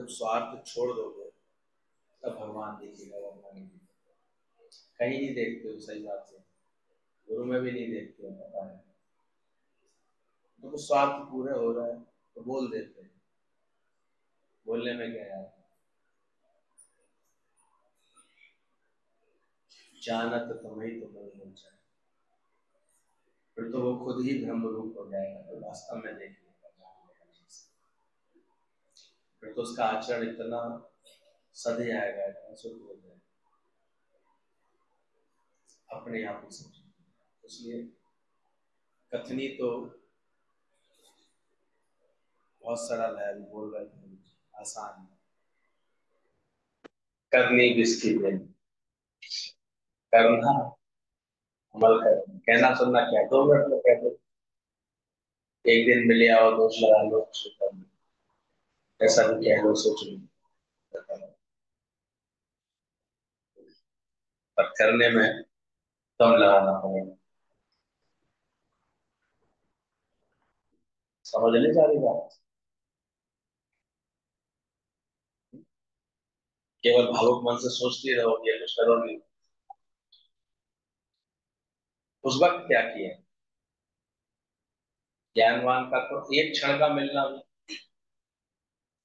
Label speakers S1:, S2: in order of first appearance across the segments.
S1: स्वार्थ छोड़ दोगे तब भगवान दिखेगा, वरना नहीं दिखेगा। कहीं नहीं देखते हो, सही बात है, गुरु में भी नहीं देखते हो, पता है तो कुछ स्वार्थ पूरे हो रहा है तो बोल देते हैं, बोलने में क्या है। जानत तुम्हें तो बल हो जाए, फिर तो वो खुद ही ब्रह्म रूप हो जाएगा, तो वास्तव में देख लेगा, जान लेगा चीज़। फिर तो उसका आचरण इतना सध जाएगा, इतना शुद्ध हो जाएगा, अपने आप ही समझ। इसलिए कथनी तो बहुत सरल है, अभी बोल रहे थे, आसान है। करनी किसकी देन, करना अमल करना, कहना सुनना क्या 2 मिनट में कह दो, एक दिन मिले आओ, दोष लगा लो, ऐसा भी कह लो, सोच लो, पर करने में दम लगाना पड़ेगा। समझ ले जा रही बात, केवल भावुक मन से सोचती रहोगी या कुछ करोगी, उस वक्त क्या किया। ज्ञानवान का तो एक क्षण का मिलना भी,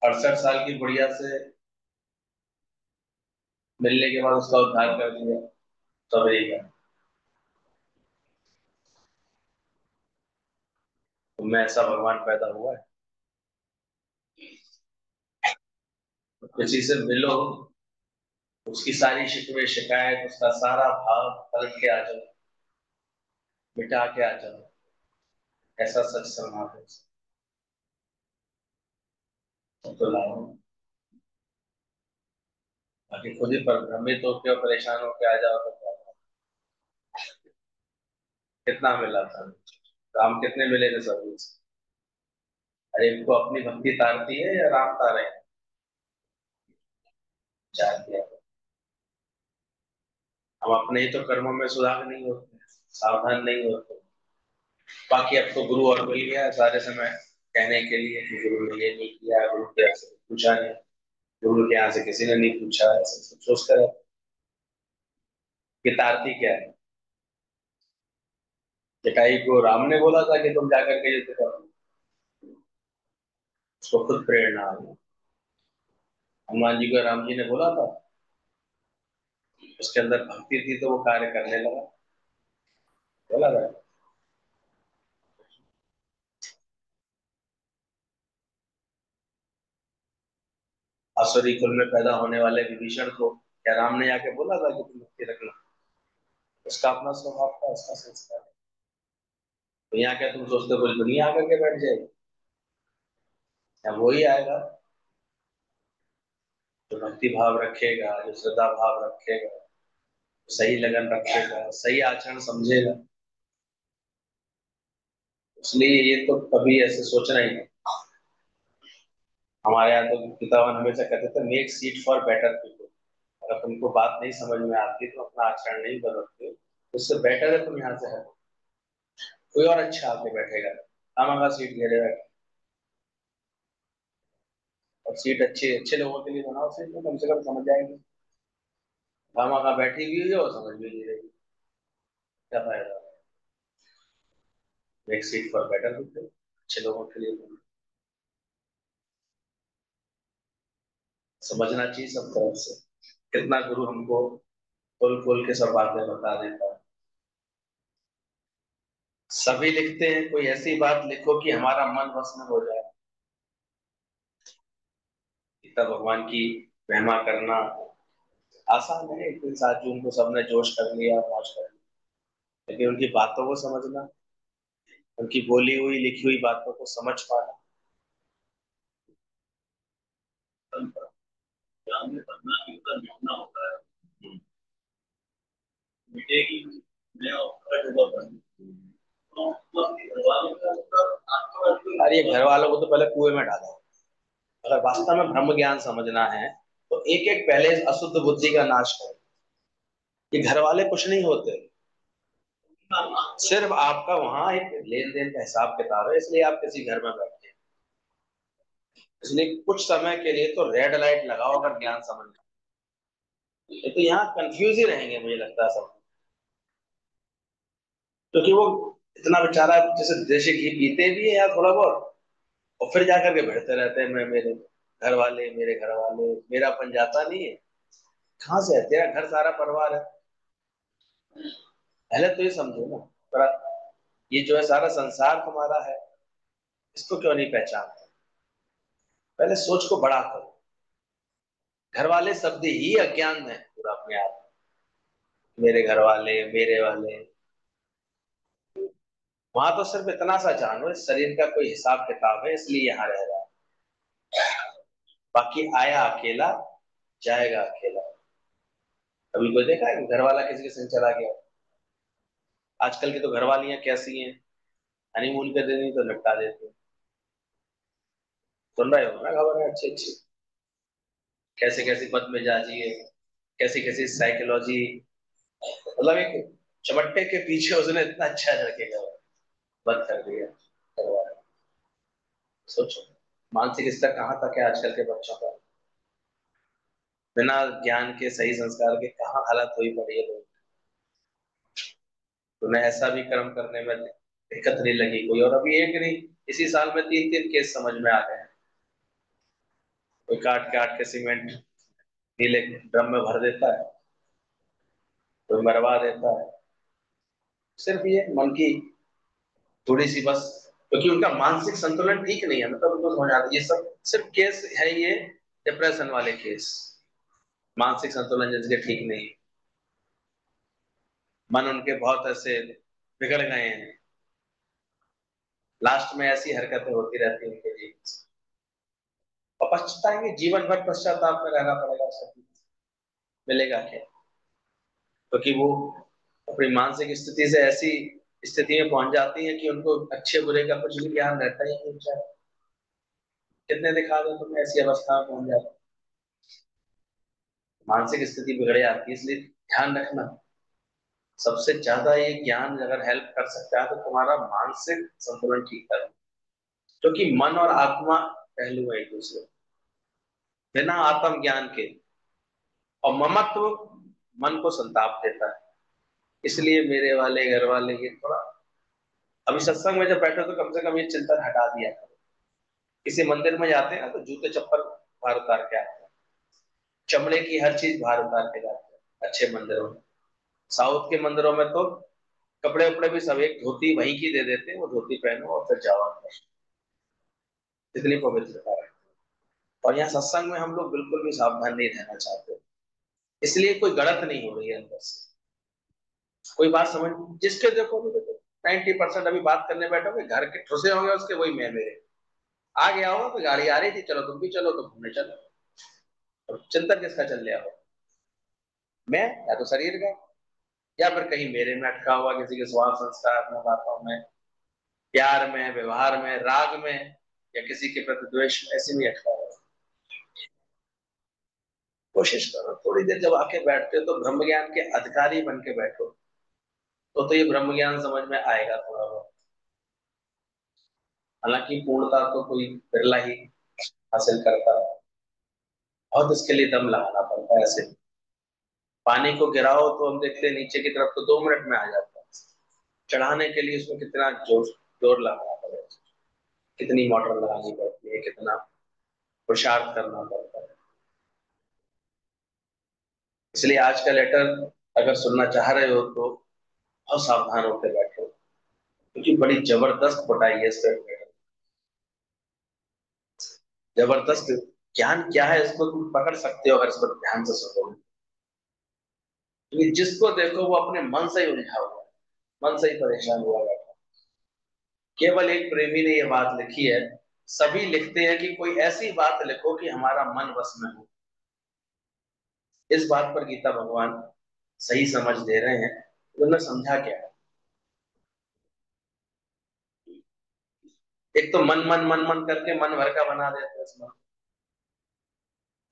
S1: 68 साल की बुढ़िया से मिलने के बाद उसका उद्धार कर दिया, सबरी का। तुम में ऐसा भगवान पैदा हुआ है, किसी से मिलो, उसकी सारी शिकवे शिकायत, उसका सारा भाव पलट के आ जाओ, मिटा के आ जाओ, ऐसा सच समाज है तो लाओ। बाकी खुद ही पर भ्रमित होकर परेशान होकर आ जाओ तो क्या होगा? कितना मिला था, राम कितने मिले थे सब। अरे इनको अपनी भक्ति तारती है या राम तारे हैं, चार दिया। हम अपने ही तो कर्मों में सुधार नहीं होते, सावधान नहीं होते। बाकी अब तो गुरु और मिल गया है सारे समय कहने के लिए कि गुरु ने ये नहीं किया, गुरु के यहाँ से पूछा नहीं, गुरु के यहाँ से किसी ने नहीं पूछा, ऐसे सब सोचकर कि तारती क्या है। जटायु को राम ने बोला था कि तुम जाकर के युद्ध करो, उसको खुद प्रेरणा आई। हनुमान जी को राम जी ने बोला था, उसके अंदर भक्ति थी तो वो कार्य करने लगा, बोला था। आसुरी कुल में पैदा होने वाले विभीषण को क्या राम ने आके बोला था कि तुम भक्ति रखना, उसका अपना स्वभाव था, उसका संस्कार। तो यहाँ क्या तुम सोचते हो कुछ दुनिया आकर के बैठ जाएगी, या वो ही आएगा जो भक्ति भाव रखेगा, जो श्रद्धा भाव रखेगा, सही लगन रखेगा, सही आचरण समझेगा। इसलिए ये तो कभी ऐसे सोचना ही नहीं। हमारे यहाँ तो पितावन हमेशा कहते थे make seat for better people, अगर तुमको बात नहीं समझ में आती तो अपना आचरण नहीं बदलते, उससे बेटर है तुम यहाँ से हटो, कोई और अच्छा आके बैठेगा, हम सीट घेरे बैठे। और सीट अच्छे अच्छे लोगों के लिए बनाओ, सीट में कम से कम समझ जाएंगे, हम बैठी हुई है और समझ भी नहीं रही, क्या फायदा। एक सीट पर बेटर पीपल, अच्छे लोगों के लिए समझना चाहिए सब तरफ से। कितना गुरु हमको खोल खोल के सब बातें बता देता है। सभी लिखते हैं कोई ऐसी बात लिखो कि हमारा मन बस में हो जाए, गीता भगवान की महिमा करना आसान है, एक दिन 7 जून को सबने जोश कर लिया, मौज कर लिया, लेकिन उनकी बातों को समझना, उनकी बोली हुई लिखी हुई बातों को समझ पाना, ध्यान में पढ़ना की उतना लिखना होता है, मिटेगी मैं अरे घर वालों को तो पहले कुएं में डालो। अगर वास्तव में ब्रह्म ज्ञान समझना है तो एक एक पहले अशुद्ध बुद्धि का नाश करो। ये घर वाले कुछ नहीं होते, सिर्फ आपका वहां एक लेन देन का हिसाब किताब है, इसलिए आप किसी घर में बैठे हैं। इसलिए कुछ समय के लिए तो रेड लाइट लगाओ अगर ज्ञान समझ, ये तो यहाँ कंफ्यूज ही रहेंगे मुझे लगता है सब, क्योंकि वो इतना बेचारा जैसे देसी घी पीते भी है यार थोड़ा बहुत, और फिर जाकर के भिड़ते रहते हैं मैं मेरे घर वाले मेरापन जाता नहीं है। कहाँ से है तेरा घर, सारा परिवार है। पहले तो ये समझो ना, थोड़ा ये जो है सारा संसार तुम्हारा है, इसको क्यों नहीं पहचानते? पहले सोच को बड़ा करो। घर वाले शब्द ही अज्ञान है पूरा अपने आप में। मेरे घर वाले, मेरे वाले, वहां तो सिर्फ इतना सा जानो इस शरीर का कोई हिसाब किताब है इसलिए यहाँ रह रहा है, बाकी आया अकेला जाएगा अकेला। कभी कोई देखा है घर वाला किसी के संग चला गया? आजकल की तो घरवालियां कैसी हैं, हनीमून के दिन ही तो निपटा देती हैं। सुन रहे हो ना खबर है अच्छी अच्छी, कैसे कैसी बदमिजाजी है, कैसी कैसी साइकोलॉजी, मतलब एक चमट्टे के पीछे उसने इतना अच्छा लड़के का बंद कर दिया घरवाले। सोचो मानसिक स्तर कहाँ तक है आजकल के बच्चों का, बिना ज्ञान के सही संस्कार के कहाँ हालत हुई पड़ी है लोग। तुम्हें ऐसा भी कर्म करने में दिक्कत नहीं लगी कोई, और अभी एक नहीं, इसी साल में तीन तीन केस समझ में आ गए हैं। कोई काट काट के सीमेंट नीले ड्रम में भर देता है, कोई मरवा देता है, सिर्फ ये मन की थोड़ी सी बस, क्योंकि उनका मानसिक संतुलन ठीक नहीं है, मतलब उनको समझ आता है। ये सब सिर्फ केस है ये डिप्रेशन वाले केस, मानसिक संतुलन जिनके ठीक नहीं, मन उनके बहुत ऐसे बिगड़ गए हैं, लास्ट में ऐसी हरकतें होती रहती हैं उनके जीवन से, और पछताएंगे जीवन भर, पश्चाताप में रहना पड़ेगा सब, मिलेगा क्या? क्योंकि वो अपनी मानसिक स्थिति से ऐसी स्थिति में पहुंच जाती है कि उनको अच्छे बुरे का कुछ भी ज्ञान रहता ही नहीं, चाहे कितने दिखा दो तुम्हें ऐसी अवस्था में पहुंच जाती, मानसिक स्थिति बिगड़ जाती है। इसलिए ध्यान रखना, सबसे ज्यादा ये ज्ञान अगर हेल्प कर सकता है तो तुम्हारा मानसिक संतुलन ठीक करना, क्योंकि मन और आत्मा पहलू है एक दूसरे, बिना आत्म ज्ञान के, और ममत्व मन को संताप देता है। इसलिए मेरे वाले घर वाले ये थोड़ा, अभी सत्संग में जब बैठो तो कम से कम ये चिंतन हटा दिया करो। किसी मंदिर में जाते हैं ना तो जूते चप्पल बाहर उतार के आते हैं, चमड़े की हर चीज बाहर उतार के जाते हैं अच्छे मंदिरों में। साउथ के मंदिरों में तो कपड़े उपड़े भी सब एक धोती वहीं की दे देते हैं, वो धोती पहनो और फिर जाओ अंदर। इतनी पवित्रता है। और यहाँ सत्संग में हम लोग बिल्कुल भी सावधान नहीं रहना चाहते, इसलिए कोई गलत नहीं हो रही है अंदर से, कोई बात समझ, जिसके देखो भी देखो 90% अभी बात करने बैठोगे घर के ठुसे होंगे उसके, वही मैं मेरे आ गया होगा, कोई गाड़ी आ रही थी चलो तुम भी चलो तो घूमने चलो, और चिंतन किसका चल रहा हो, मैं या तो शरीर का, या फिर कहीं मेरे में अटका हुआ किसी के स्वभाव संस्कार में, बातों में, प्यार में, व्यवहार में, राग में, या किसी के प्रति द्वेष में, ऐसे में अटका हुआ। कोशिश करो थोड़ी देर जब आके बैठते हो तो ब्रह्म ज्ञान के अधिकारी बन के बैठो, तो ये ब्रह्म ज्ञान समझ में आएगा थोड़ा बहुत। हालांकि पूर्णता तो कोई बिरला ही हासिल करता है, बहुत इसके लिए दम लगाना पड़ता है। ऐसे पानी को गिराओ तो हम देखते हैं नीचे की तरफ तो 2 मिनट में आ जाता है, चढ़ाने के लिए उसमें कितना जोर जोर लगाना पड़ेगा, कितनी मोटर लगानी पड़ती है, कितना पुरुषार्थ करना पड़ता है। इसलिए आज का लेटर अगर सुनना चाह रहे हो तो बहुत सावधान होकर बैठो, क्योंकि बड़ी जबरदस्त पढ़ाई है इस पे, जबरदस्त ज्ञान क्या है इसको तुम पकड़ सकते हो अगर इस पर ध्यान से सुनोगे। क्योंकि जिसको देखो वो अपने मन से ही उलझा हुआ है, मन से ही परेशान हुआ है। केवल एक प्रेमी ने यह बात लिखी है, सभी लिखते हैं कि कोई ऐसी बात लिखो कि हमारा मन बस में हो। इस बात पर गीता भगवान सही समझ दे रहे हैं, उन्होंने समझा क्या है? एक तो मन मन मन मन करके मन भर का बना देते हैं इसमें,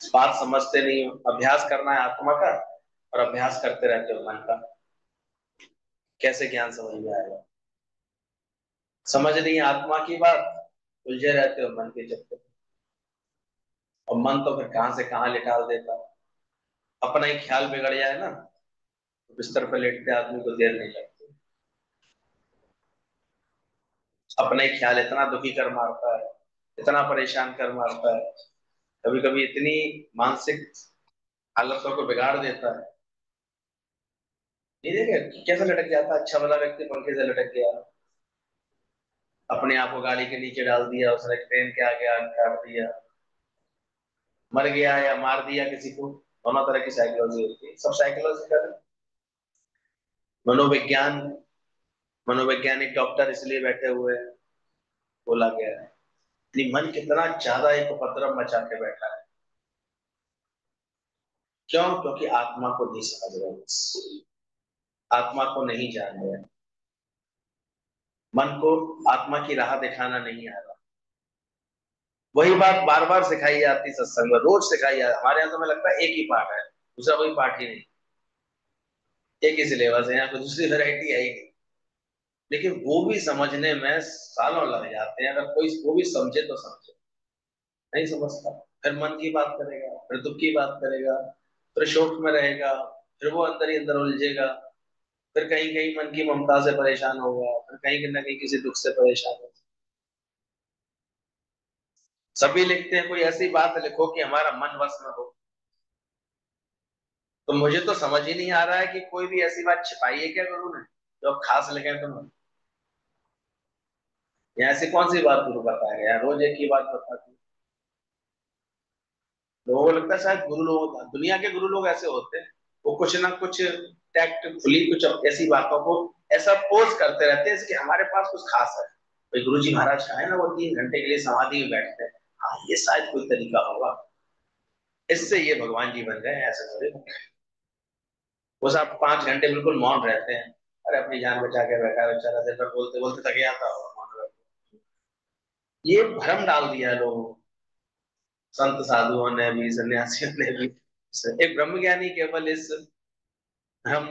S1: इस बात समझते नहीं हो। अभ्यास करना है आत्मा का, और अभ्यास करते रहते हो मन का, कैसे ज्ञान समझ में आएगा? समझ नहीं आत्मा की बात, उलझे रहते हो मन के चक्कर में। और मन तो फिर कहां से कहां लेटाल देता है। अपना ही ख्याल बिगड़ जाए ना, तो बिस्तर पर लेटते आदमी को देर नहीं लगती। अपना ही ख्याल इतना दुखी कर मारता है, इतना परेशान कर मारता है, कभी कभी इतनी मानसिक हालतों को बिगाड़ देता है। ये देखे कैसे लटक जाता है, अच्छा वाला व्यक्ति पंखे से लटक गया, अपने आप को गाड़ी के नीचे डाल दिया उसने, ट्रेन के आगे आग काट दिया, मर गया या मार दिया किसी को। दोनों तरह की साइकोलॉजी होती है, सब साइकोलॉजिकल मनोविज्ञान। मनोवैज्ञानिक डॉक्टर इसलिए बैठे हुए हैं, बोला गया है कि मन कितना ज्यादा एक उपद्रव मचा के बैठा है। क्यों? क्योंकि आत्मा को नहीं समझ रहे, आत्मा को नहीं जान रहे, मन को आत्मा की राह दिखाना नहीं आ रहा। वही बात बार बार सिखाई जाती सत्संग में, रोज सिखाई जाती। हमारे यहाँ तो हमें लगता है एक ही पाठ है, दूसरा कोई पाठ ही नहीं। एक ही सिलेबस है, यहाँ कोई दूसरी वैरायटी है ही नहीं। लेकिन वो भी समझने में सालों लग जाते हैं, अगर कोई वो भी समझे तो समझे, नहीं समझता फिर मन की बात करेगा, फिर दुख की बात करेगा, फिर शोक में रहेगा, फिर वो अंदर ही अंदर उलझेगा, फिर कहीं कहीं मन की ममता से परेशान होगा, फिर कहीं ना कहीं किसी दुख से परेशान होगा। सभी लिखते हैं कोई ऐसी बात लिखो कि हमारा मन वश में हो। तो मुझे तो समझ ही नहीं आ रहा है कि कोई भी ऐसी बात छिपाई है क्या गुरु ने जो खास लिखे तुम। या ऐसी कौन सी बात गुरु बता गया, रोज एक ही बात बताती। लोगों को लगता है शायद गुरु लोग, दुनिया के गुरु लोग ऐसे होते हैं, वो कुछ ना कुछ टैक्टफुली कुछ ऐसी बातों को ऐसा पोज करते रहते हैं कि हमारे पास कुछ खास है। भाई गुरु जी महाराज का है ना, वो 3 घंटे के लिए समाधि में बैठते हैं, हाँ ये शायद कोई तरीका होगा, इससे ये भगवान जी बन गए हैं, ऐसे थोड़ी। वो सब 5 घंटे बिल्कुल मौन रहते हैं, अरे अपनी जान बचा के बैठा है बेचारा, दिन भर बोलते बोलते थक जाता होगा मौन रह के। ये भ्रम डाल दिया है लोगों को, संत साधुओं ने भी, सन्यासियों ने भी। एक ब्रह्म ज्ञानी केवल इस भ्रम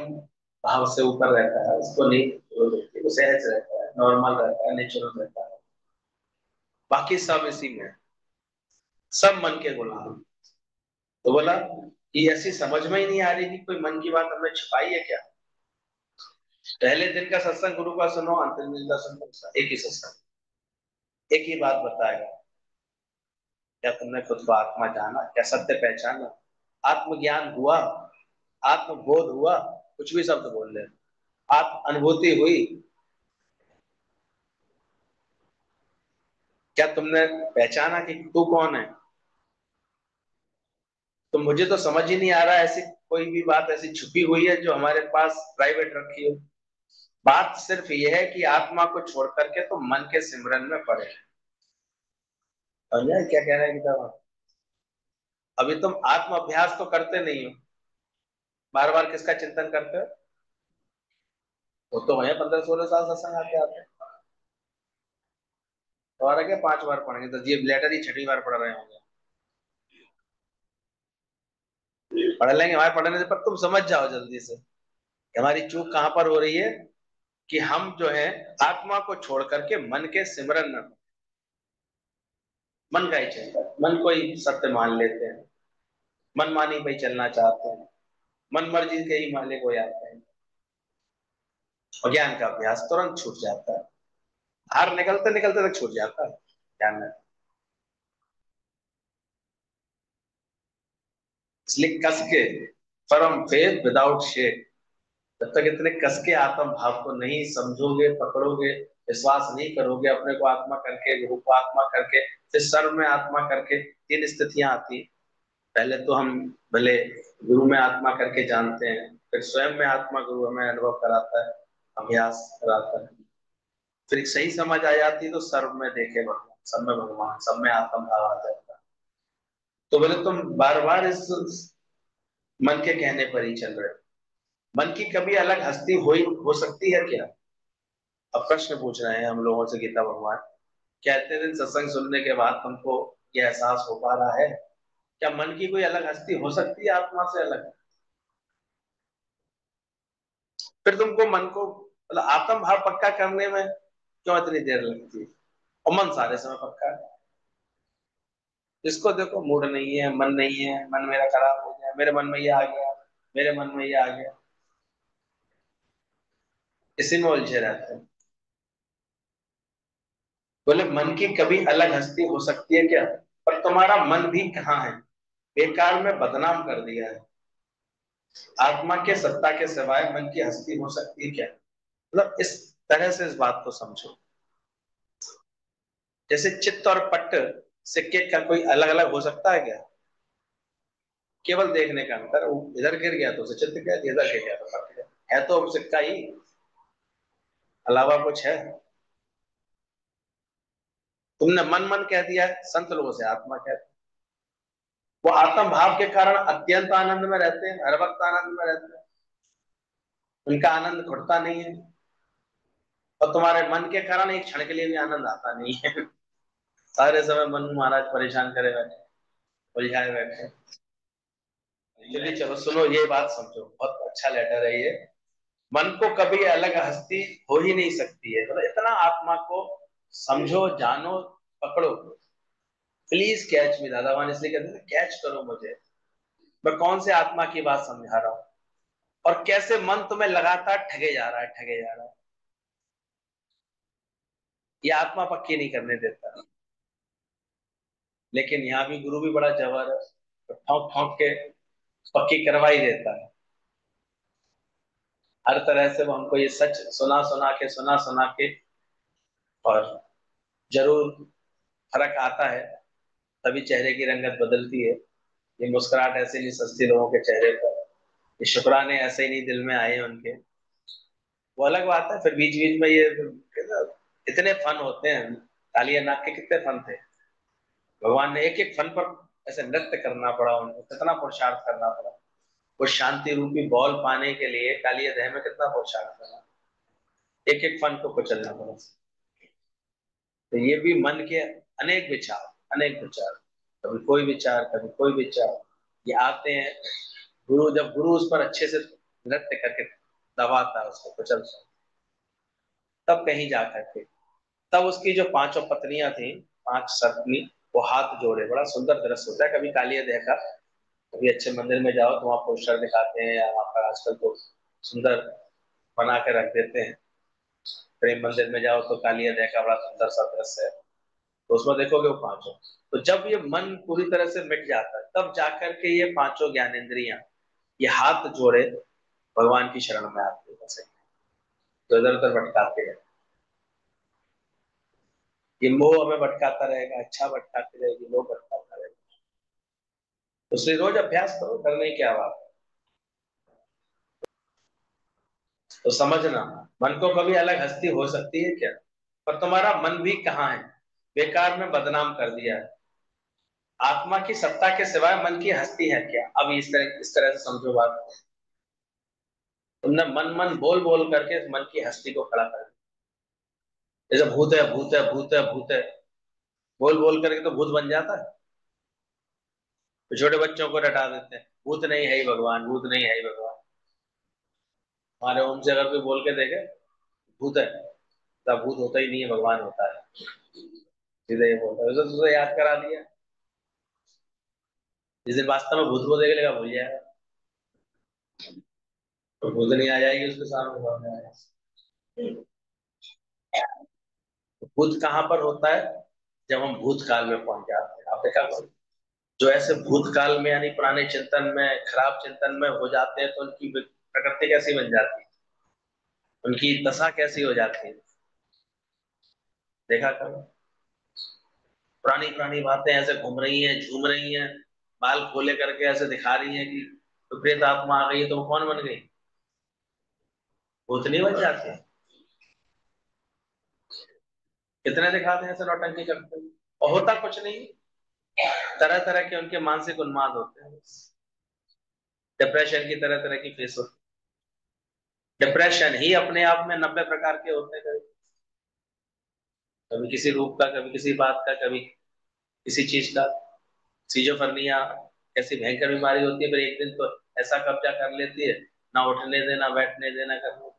S1: भाव से ऊपर रहता है, उसको नहीं, वो सहज रहता है, नॉर्मल रहता है, नेचुरल रहता है। बाकी सब इसी में है, सब मन के गुलाम। तो बोला कि ऐसी समझ में ही नहीं आ रही कि कोई मन की बात हमने छिपाई है क्या। पहले दिन का सत्संग गुरु का सुनो, अंतिम दिन का सुनो, एक ही सत्संग, एक ही बात बताएगा। क्या तुमने खुद को आत्मा जाना, क्या सत्य पहचाना, आत्मज्ञान हुआ, आत्मबोध हुआ, कुछ भी शब्द बोल ले, आत्म अनुभूति हुई, क्या तुमने पहचाना कि तू कौन है। तो मुझे तो समझ ही नहीं आ रहा ऐसी कोई भी बात ऐसी छुपी हुई है जो हमारे पास प्राइवेट रखी हो। बात सिर्फ ये है कि आत्मा को छोड़ करके तो मन के सिमरन में पड़े। समझा क्या कह रहे हैं किताब। अभी तुम आत्म अभ्यास तो करते नहीं हो, बार बार किसका चिंतन करते हो। वो तो वही 15-16 साल सत्संग आते आते। दोबारा क्या 5 बार पढ़ेंगे, तो ये लेटर ही छठी बार पढ़ रहे होंगे। पढ़ लेंगे, हमारे पढ़ने से, पर तुम समझ जाओ जल्दी से कि हमारी चूक कहां पर हो रही है। कि हम जो है आत्मा को छोड़ करके मन के सिमरन में, मन का ही चिंतन, मन को ही सत्य मान लेते हैं, मन मानी पे ही चलना चाहते हैं, मन मर्जी के ही मालिक हो जाते हैं, और ज्ञान का अभ्यास तुरंत छूट जाता है, बाहर निकलते निकलते तक छूट जाता है ज्ञान में। इसलिए कस के परम फेथ विदाउट शेड, जब तक इतने कस के आत्म भाव को नहीं समझोगे, पकड़ोगे, विश्वास नहीं करोगे अपने को आत्मा करके, गुरु को आत्मा करके, फिर सर्व में आत्मा करके, 3 स्थितियां आती हैं। पहले तो हम भले गुरु में आत्मा करके जानते हैं, फिर स्वयं में आत्मा गुरु हमें अनुभव कराता है, अभ्यास कराता है, फिर एक सही समझ आ जाती है तो सर्व में देखे भगवान, सब में भगवान, सब में आत्म भाव आ जाता है। तो बोले तुम बार बार इस मन के कहने पर ही चल रहे हो। मन की कभी अलग हस्ती हो सकती है क्या। अब प्रश्न पूछ रहे हैं हम लोगों से गीता भगवान, क्या इतने दिन सत्संग सुनने के बाद तुमको यह एहसास हो पा रहा है, क्या मन की कोई अलग हस्ती हो सकती है आत्मा से अलग। फिर तुमको मन को मतलब आत्म भाव पक्का करने में क्यों इतनी देर लगती है, और मन सारे समय पक्का है। जिसको देखो मूड नहीं है, मन नहीं है, मन मेरा खराब हो गया, मेरे मन में ये आ गया, मेरे मन में ये आ गया, इसी में उलझे रहते हैं। बोले मन की कभी अलग हस्ती हो सकती है क्या? पर तुम्हारा मन भी कहाँ है, बेकार में बदनाम कर दिया है। आत्मा के सत्ता के सिवाय मन की हस्ती हो सकती है क्या? मतलब इस तरह से इस बात को समझो। जैसे चित्त और पट्ट, सिक्के का कोई अलग अलग हो सकता है क्या? केवल देखने का अंतर, वो इधर गिर गया तो उसे चित्त गया, इधर गिर गया तो पट्ट गया, है तो सिक्का ही, अलावा कुछ है? तुमने मन मन कह दिया है, संत लोगों से आत्मा कहते हैं। वो आत्म भाव के कारण अत्यंत आनंद में रहते हैं, हर वक्त आनंद में रहते हैं, उनका आनंद घुटता नहीं है। और तुम्हारे मन के कारण एक क्षण के लिए भी आनंद आता नहीं है। सारे समय मन महाराज परेशान करे बैठे, उलझाए बैठे। चलिए चलो सुनो, ये बात समझो, बहुत अच्छा लेटर है ये। मन को कभी अलग हस्ती हो ही नहीं सकती है, मतलब इतना आत्मा को समझो, जानो, पकड़ो। प्लीज कैच मी, दादा भगवान इसलिए कहते हैं कैच करो मुझे, मैं कौन से आत्मा की बात समझा रहा हूँ, और कैसे मन तुम्हें लगातार ठगे जा रहा है, ठगे जा रहा है। ये आत्मा पक्की नहीं करने देता। लेकिन यहाँ भी गुरु भी बड़ा जबर है, ठोक ठोक के पक्की करवा ही देता है। हर तरह से वो हमको ये सच सुना सुना के, सुना सुना के, और जरूर फर्क आता है, तभी चेहरे की रंगत बदलती है। ये मुस्कुराहट ऐसे नहीं सस्ती लोगों के चेहरे पर, ये शुक्राने ऐसे ही नहीं दिल में आए उनके। वो अलग बात है, फिर बीच बीच में ये इतने फन होते हैं। कालिया नाग के कितने फन थे, भगवान ने एक एक फन पर ऐसे नृत्य करना पड़ा उनको, कितना पुरुषार्थ करना पड़ा। वो शांति रूपी बॉल पाने के लिए कालिया देह में कितना पुरुषार्थ करना, एक एक फन को कुचलना पड़ा। तो ये भी मन के अनेक विचार, अनेक विचार, कभी कोई विचार, कभी कोई विचार, ये आते हैं। जब गुरु उस पर अच्छे से नृत्य करके दबाता है, उसको कुचलता, तब कहीं जा करके, तब उसकी जो पांचों पत्नियां थी, पांच सपनी, वो हाथ जोड़े, बड़ा सुंदर दृश्य होता है। कभी कालिया देह का, कभी अच्छे मंदिर में जाओ तो वहां पोस्टर दिखाते हैं, या वहां पर आजकल तो सुंदर बना के रख देते हैं। प्रेम मंदिर में जाओ तो कालिया देह का बड़ा सुंदर सा दृश्य है, तो उसमें देखोगे वो पांचों। तो जब ये मन पूरी तरह से मिट जाता है, तब जाकर के ये पांचों ज्ञानेंद्रियां, ये हाथ जोड़े भगवान की शरण में आते हैं। तो इधर उधर भटकाते हैं, ये मोह हमें भटकाता रहेगा, अच्छा भटकाते रहेगी, लोग भटकाता रहेगा। तो इसलिए रोज अभ्यास करो, करने की क्या बात है। तो समझना, मन को कभी अलग हस्ती हो सकती है क्या? पर तुम्हारा मन भी कहाँ है, बेकार में बदनाम कर दिया है। आत्मा की सत्ता के सिवाय मन की हस्ती है क्या? अब इस तरह से समझो बात। तुमने मन मन बोल बोल करके इस मन की हस्ती को खड़ा कर दिया। जैसे भूत है, भूत है, भूत है, भूत है, बोल बोल करके तो भूत बन जाता है। तो छोटे बच्चों को रटा देते हैं, भूत नहीं है ही भगवान, भूत नहीं है ही भगवान। हमारे ओम से अगर कोई बोल के देखे भूत है, तब भूत होता ही नहीं है, भगवान होता है, सीधे ये बोलता है। तो याद करा दिया, जिस दिन वास्तव में भूत को देख लेगा भूल जाएगा। तो भूत नहीं आ जाएगी उसके सामने, सामने आएगा। तो भूत कहाँ पर होता है? जब हम भूतकाल में पहुंच जाते हैं। आप देखा करो, जो ऐसे भूतकाल में यानी पुराने चिंतन में, खराब चिंतन में हो जाते हैं, तो उनकी प्रकृति कैसी बन जाती है, उनकी दशा कैसी हो जाती है, देखा करो। पुरानी पुरानी बातें ऐसे घूम रही हैं, झूम रही हैं, बाल खोले करके ऐसे दिखा रही हैं कि तो प्रेत आत्मा आ गई है, तो वो कौन बन गई? भूतनी बन जाती है। कितने दिखाते हैं ऐसे नौटंकी करते हैं, और होता कुछ नहीं। तरह तरह के उनके मानसिक उन्माद होते हैं, डिप्रेशन की तरह तरह की फेस होती है। डिप्रेशन ही अपने आप में 90 प्रकार के होते हैं। कभी किसी रूप का, कभी किसी बात का, कभी किसी चीज का। सीजोफर्निया ऐसी भयंकर बीमारी होती है, पर एक दिन तो ऐसा कब्जा कर लेती है, ना उठने देना, बैठने देना, करने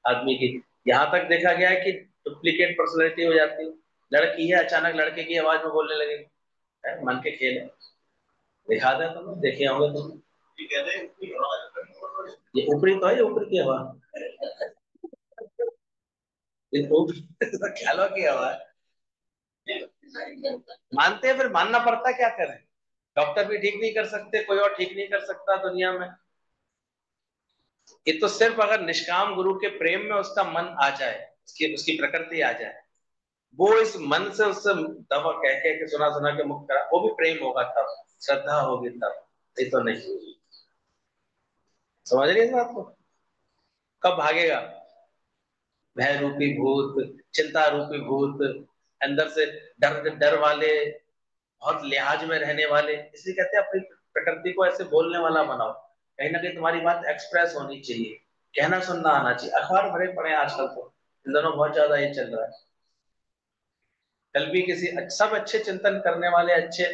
S1: आदमी की। यहाँ तक देखा गया है कि डुप्लीकेट पर्सनैलिटी हो जाती है, लड़की है, अचानक लड़के की आवाज में बोलने लगेगी, मन के खेल है, दिखा दे तुम, देखे होंगे तुम। ये ऊपरी तो है, ये ऊपरी की हवा, ये ऊपरी ख्यालों की हवा है। मानते हैं, फिर मानना पड़ता है, क्या करें। डॉक्टर भी ठीक नहीं कर सकते, कोई और ठीक नहीं कर सकता दुनिया में। ये तो सिर्फ अगर निष्काम गुरु के प्रेम में उसका मन आ जाए, उसकी उसकी प्रकृति आ जाए, वो इस मन से उससे दवा कह कह के सुना सुना के मुक्त करा, वो भी प्रेम होगा तब, श्रद्धा होगी तब, ये तो नहीं। समझ रही है इस बात को। कब भागेगा भय रूपी भूत, चिंता रूपी भूत, अंदर से डर डर वाले, बहुत लिहाज में रहने वाले, इसलिए कहते हैं अपनी प्रकृति को ऐसे बोलने वाला बनाओ, कहीं ना कहीं तुम्हारी बात एक्सप्रेस होनी चाहिए, कहना सुनना आना चाहिए। अखबार भरे पड़े हैं आजकल तो, इन दोनों बहुत ज्यादा ये चल रहा है। कल भी किसी सब अच्छे चिंतन करने वाले, अच्छे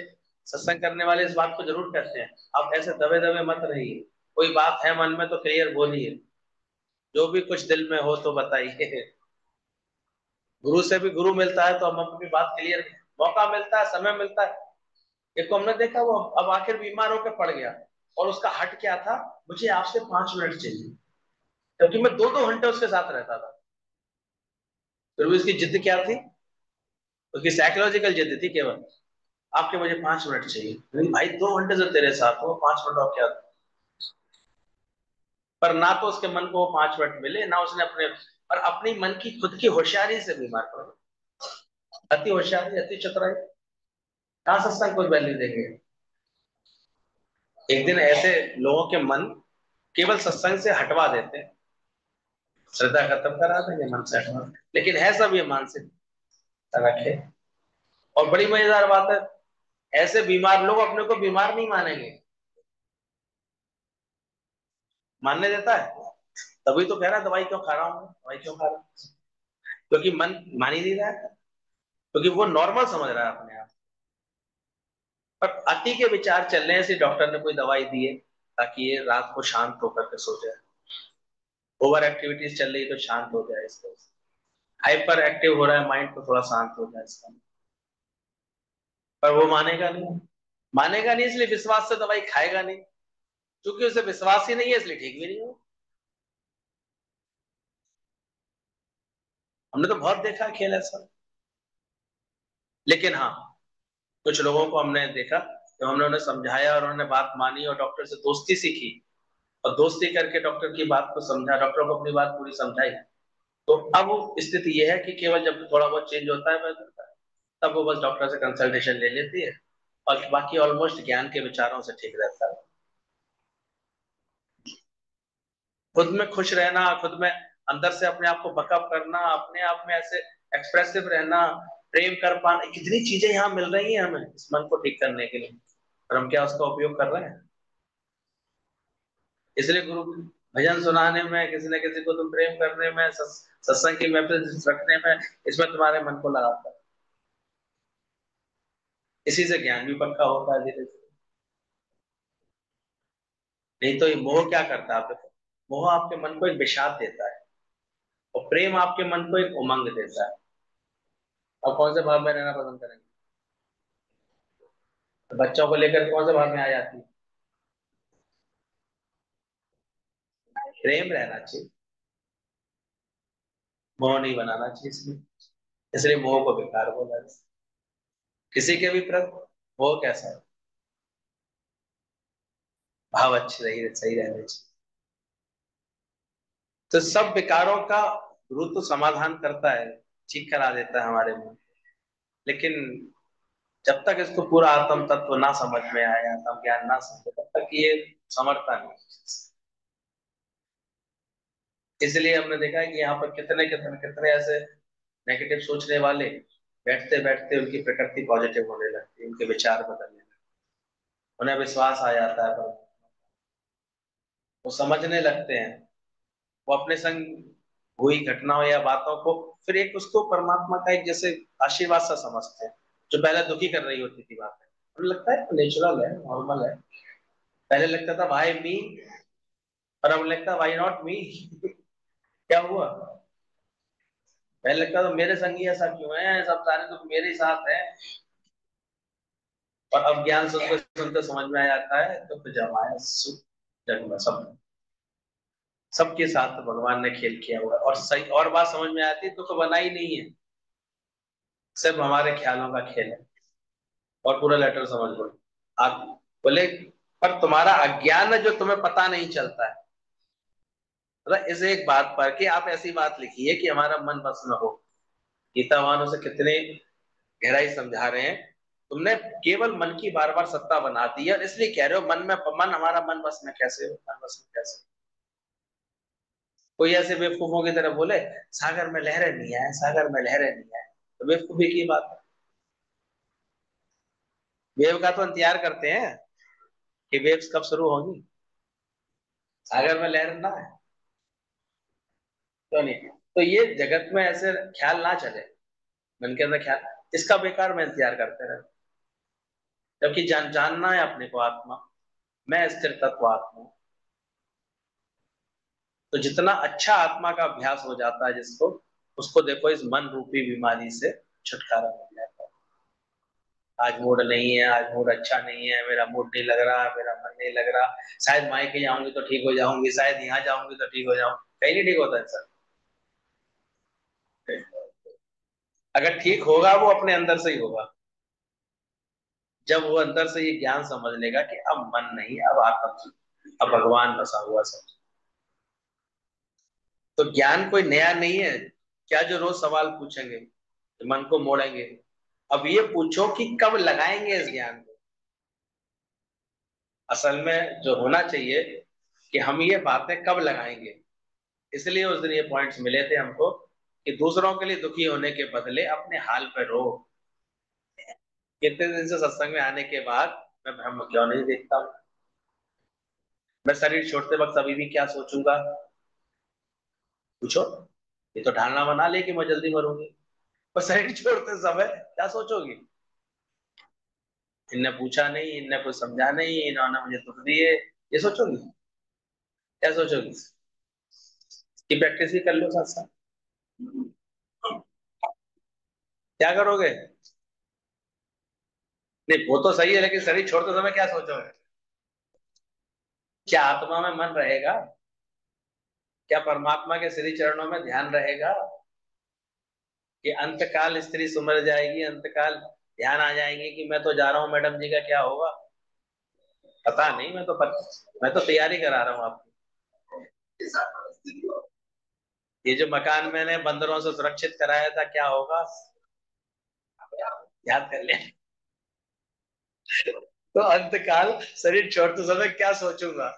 S1: सत्संग करने वाले इस बात को जरूर कहते हैं, आप ऐसे दबे दबे मत रहिए, कोई बात है मन में तो क्लियर बोलिए, जो भी कुछ दिल में हो तो बताइए। गुरु से भी गुरु मिलता है तो हम अपनी बात क्लियर, मौका मिलता है, समय मिलता है। एक को हमने देखा, वो अब आखिर बीमार होकर पड़ गया, और उसका हट क्या था, मुझे आपसे 5 मिनट चाहिए, क्योंकि मैं 2-2 घंटे उसके साथ रहता था। फिर भी उसकी जिद क्या थी, उसकी साइकोलॉजिकल जिद थी केवल, आपके मुझे 5 मिनट चाहिए। नहीं भाई, 2 घंटे से तेरे साथ हो, 5 मिनट और क्या। पर ना तो उसके मन को वो 5 मिनट मिले, ना उसने अपने, और अपनी मन की खुद की होशियारी से बीमार पड़ गया। अति होशियारी, अति चतुराई, कहाँ सत्संग को वैल्यू देंगे। एक दिन ऐसे लोगों के मन केवल सत्संग से हटवा देते हैं, श्रद्धा खत्म करा देंगे, मन से हटवा, लेकिन है सब ये मानसिक रखे। और बड़ी मजेदार बात है, ऐसे बीमार लोग अपने को बीमार नहीं मानेंगे, मानने देता है, तभी तो कह रहा है दवाई क्यों खा रहा हूं, दवाई क्यों खा रहा हूं, क्योंकि मन मान ही नहीं रहा है, क्योंकि वो नॉर्मल समझ रहा है अपने आप। पर अति के विचार चल रहे हैं, इसलिए डॉक्टर ने कोई दवाई दी है ताकि ये रात को शांत होकर के सो जाए, ओवर एक्टिविटीज चल रही है तो शांत हो जाए इसको, हाइपर एक्टिव हो रहा है माइंड, तो थोड़ा शांत हो जाए इसका। पर वो मानेगा नहीं, मानेगा नहीं, इसलिए विश्वास से दवाई खाएगा नहीं, क्योंकि उसे विश्वास ही नहीं है, इसलिए ठीक भी नहीं हो। हमने तो बहुत देखा है खेल ऐसा। लेकिन हाँ, कुछ लोगों को हमने देखा, जब हमने उन्हें समझाया और उन्होंने बात मानी और डॉक्टर से दोस्ती सीखी, और दोस्ती करके डॉक्टर की बात को समझा, डॉक्टर को अपनी बात पूरी समझाई, तो अब स्थिति यह है कि केवल जब थोड़ा बहुत चेंज होता है तब वो बस डॉक्टर से कंसल्टेशन ले लेती है, और बाकी ऑलमोस्ट ज्ञान के विचारों से ठीक रहता है। खुद में खुश रहना, खुद में अंदर से अपने आप को बकअप करना, अपने आप में ऐसे एक्सप्रेसिव रहना, प्रेम कर पाना, कितनी चीजें यहाँ मिल रही हैं हमें इस मन को ठीक करने के लिए, और हम क्या उसका उपयोग कर रहे हैं। इसलिए गुरु भजन सुनाने में, किसी न किसी को तुम प्रेम करने में, सत्संग की महफिल रखने में, इसमें तुम्हारे मन को लगाता है, इसी से ज्ञान भी पक्का होता है धीरे धीरे। नहीं तो ये मोह क्या करता है, आप देखो, मोह आपके मन को एक विषाद देता है, और प्रेम आपके मन को एक उमंग देता है। अब कौन से भाव में रहना पसंद करेंगे, तो बच्चों को लेकर कौन से भाव में आ जाती है, प्रेम रहना चाहिए, मोह नहीं बनाना चाहिए इसमें, इसलिए मोह को बेकार बोला जाता है। किसी के भी प्रति मोह कैसा है, भाव अच्छे रही सही रहने चाहिए। तो सब विकारों का गुरु तो समाधान करता है, ठीक करा देता है हमारे मन, लेकिन जब तक इसको पूरा आत्म तत्व ना समझ में आए, आत्म ज्ञान ना समझे, तब तक ये समझता नहीं। इसलिए हमने देखा है कि यहाँ पर कितने कितने कितने ऐसे नेगेटिव सोचने वाले, बैठते बैठते उनकी प्रकृति पॉजिटिव होने लगती है, उनके विचार बदलने लगते, उन्हें विश्वास आ जाता है, पर वो समझने लगते हैं, वो अपने संग हुई घटनाओं या बातों को फिर एक उसको परमात्मा का एक जैसे आशीर्वाद सा समझते हैं, जो पहले दुखी कर रही होती थी बातें, उन्हें लगता है नेचुरल है, नॉर्मल है। पहले लगता था भाई मी, और अब लगता है वाई नॉट मी। क्या हुआ, पहले लगता तो मेरे संगी ऐसा क्यों है, सब सारे तो मेरे ही साथ है। और अब ज्ञान सुनते सुनते समझ में आ जाता है तो फिर जमाया सुख जग में सब, सबके साथ भगवान ने खेल किया हुआ है। और सही और बात समझ में आती, दुख बना ही नहीं है, सिर्फ हमारे ख्यालों का खेल है। और पूरा लेटर समझ लो आप, बोले पर तुम्हारा अज्ञान है जो तुम्हें पता नहीं चलता है। मतलब इस एक बात पर कि आप ऐसी बात लिखिए कि हमारा मन बस में हो। गीता वालों से कितने गहराई समझा रहे हैं, तुमने केवल मन की बार बार सत्ता बना दी है, और इसलिए कह रहे हो मन में, मन हमारा मन बस में कैसे हो, मन बस में कैसे। कोई ऐसे बेवकूफों की तरह बोले सागर में लहरें नहीं आए, सागर में लहरें नहीं आए, तो बेवकूफी की बात है। वेव का तो इंतजार करते हैं कि वेव्स कब शुरू होंगी, सागर में लहर ना है तो नहीं। तो ये जगत में ऐसे ख्याल ना चले, मन के अंदर ख्याल, इसका बेकार में इंतजार करते रहे। जबकि जानना है अपने को आत्मा, मैं स्थिर तत्व आत्मा हूं। तो जितना अच्छा आत्मा का अभ्यास हो जाता है जिसको, उसको देखो इस मन रूपी बीमारी से छुटकारा मिल जाता है। आज मूड नहीं है, आज मूड अच्छा नहीं है, मेरा मूड नहीं लग रहा, मेरा मन नहीं लग रहा, शायद मायके जाऊंगी तो ठीक हो जाऊंगी, शायद यहाँ जाऊंगी तो ठीक हो जाऊंगी, कहीं नहीं ठीक होता है सर। अगर ठीक होगा वो अपने अंदर से ही होगा, जब वो अंदर से ये ज्ञान समझ लेगा कि अब मन नहीं, अब आत्मा, अब भगवान बसा हुआ सब। तो ज्ञान कोई नया नहीं है, क्या जो रोज सवाल पूछेंगे तो मन को मोड़ेंगे। अब ये पूछो कि कब लगाएंगे इस ज्ञान को। असल में जो होना चाहिए कि हम ये बातें कब लगाएंगे। इसलिए उस दिन ये पॉइंट्स मिले थे हमको कि दूसरों के लिए दुखी होने के बदले अपने हाल पे रो। कितने दिन से सत्संग में आने के बाद मैं ब्रह्म क्यों नहीं देखता हूँ, मैं शरीर छोड़ते वक्त अभी भी क्या सोचूंगा, पूछो। ये तो धारणा बना ले कि मैं जल्दी मरूंगी, पर शरीर छोड़ते समय क्या सोचोगी। इनने पूछा नहीं, इनने कुछ समझा नहीं, इन्होंने मुझे दुख दिए, ये सोचोगी, क्या सोचोगी। की प्रैक्टिस भी कर लो साथ साथ। क्या करोगे, नहीं वो तो सही है, लेकिन शरीर छोड़ते समय क्या सोचोगे। क्या आत्मा में मन रहेगा, क्या परमात्मा के श्री चरणों में ध्यान रहेगा, कि अंतकाल स्त्री सुमर जाएगी, अंतकाल ध्यान आ जाएंगे कि मैं तो जा रहा हूँ, मैडम जी का क्या होगा, पता नहीं, मैं तो तैयारी करा रहा हूँ आपकी। ये जो मकान मैंने बंदरों से सुरक्षित कराया था क्या होगा, याद कर ले। तो अंतकाल शरीर छोड़ते समय क्या सोचूंगा,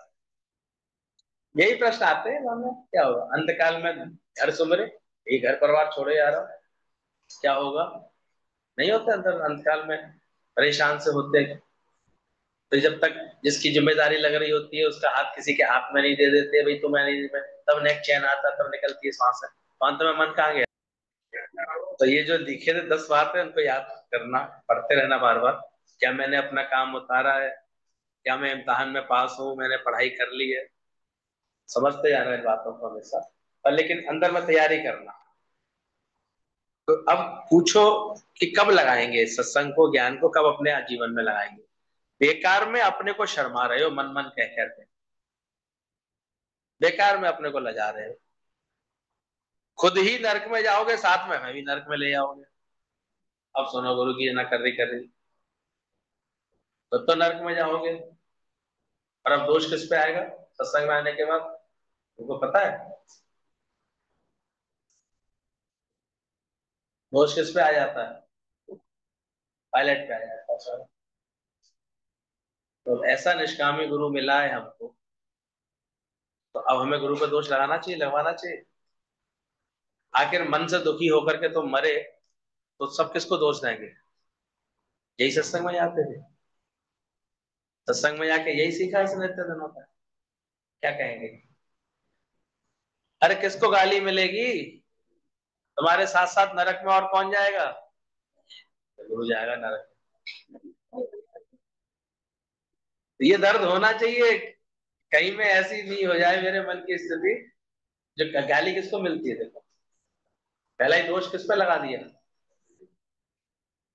S1: यही प्रश्न आते हैं मन में, क्या होगा अंतकाल में, घर सुमरे, ये घर परिवार छोड़े जा रहा हूं, क्या होगा। नहीं होते अंदर अंतकाल में, परेशान से होते हैं। तो जब तक जिसकी जिम्मेदारी लग रही होती है उसका हाथ किसी के हाथ में नहीं दे देते, भाई तुम्हें नहीं, मैं तब नेक चैन आता, तब निकलती है सांस है, तो अंत में मन कहाँ गया। तो ये जो लिखे थे 10 बातें उनको याद करना, पढ़ते रहना बार बार। क्या मैंने अपना काम उतारा है, क्या मैं इम्तिहान में पास हूँ, मैंने पढ़ाई कर ली है, समझते जाना इन बातों को हमेशा। और लेकिन अंदर में तैयारी करना। तो अब पूछो कि कब लगाएंगे इस सत्संग को, ज्ञान को कब अपने जीवन में लगाएंगे। बेकार में अपने को शर्मा रहे हो, मन मन कह करके बेकार में अपने को लजा रहे हो। खुद ही नरक में जाओगे, साथ में हमें भी नरक में ले जाओगे। अब सुनो गुरु की ना कर रही तो नरक में जाओगे। और अब दोष किस पे आएगा सत्संग में आने के बाद, तुमको पता है दोष किस पे आ जाता है, पायलट पे आ जाता है सर। तो ऐसा निष्कामी गुरु मिला है हमको, तो अब हमें गुरु पे दोष लगाना चाहिए, लगवाना चाहिए। आखिर मन से दुखी होकर के तो मरे, तो सब किसको दोष देंगे। यही सत्संग में जाते थे, सत्संग में जाके यही सीखा इसने इतने दिनों का, क्या कहेंगे। अरे किसको गाली मिलेगी, तुम्हारे साथ साथ नरक में और कौन जाएगा, तो गुरु जाएगा नरक में। तो ये दर्द होना चाहिए, कहीं में ऐसी नहीं हो जाए मेरे मन की स्थिति, जो गाली किसको मिलती है देखो, पहला ही दोष किस पे लगा दिया?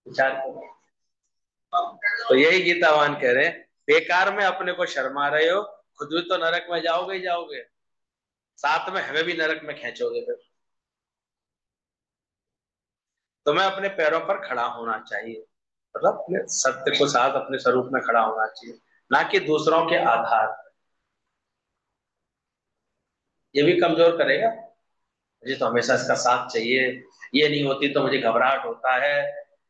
S1: विचार करो। तो यही गीता भगवान कह रहे हैं, बेकार में अपने को शर्मा रहे हो, खुद भी तो नरक में जाओगे ही जाओगे, साथ में हमें भी नरक में खींचोगे फिर। तुम्हें अपने पैरों पर खड़ा होना चाहिए, मतलब अपने सत्य को साथ अपने स्वरूप में खड़ा होना चाहिए, ना कि दूसरों के आधार पर। ये भी कमजोर करेगा, मुझे तो हमेशा इसका साथ चाहिए, ये नहीं होती तो मुझे घबराहट होता है,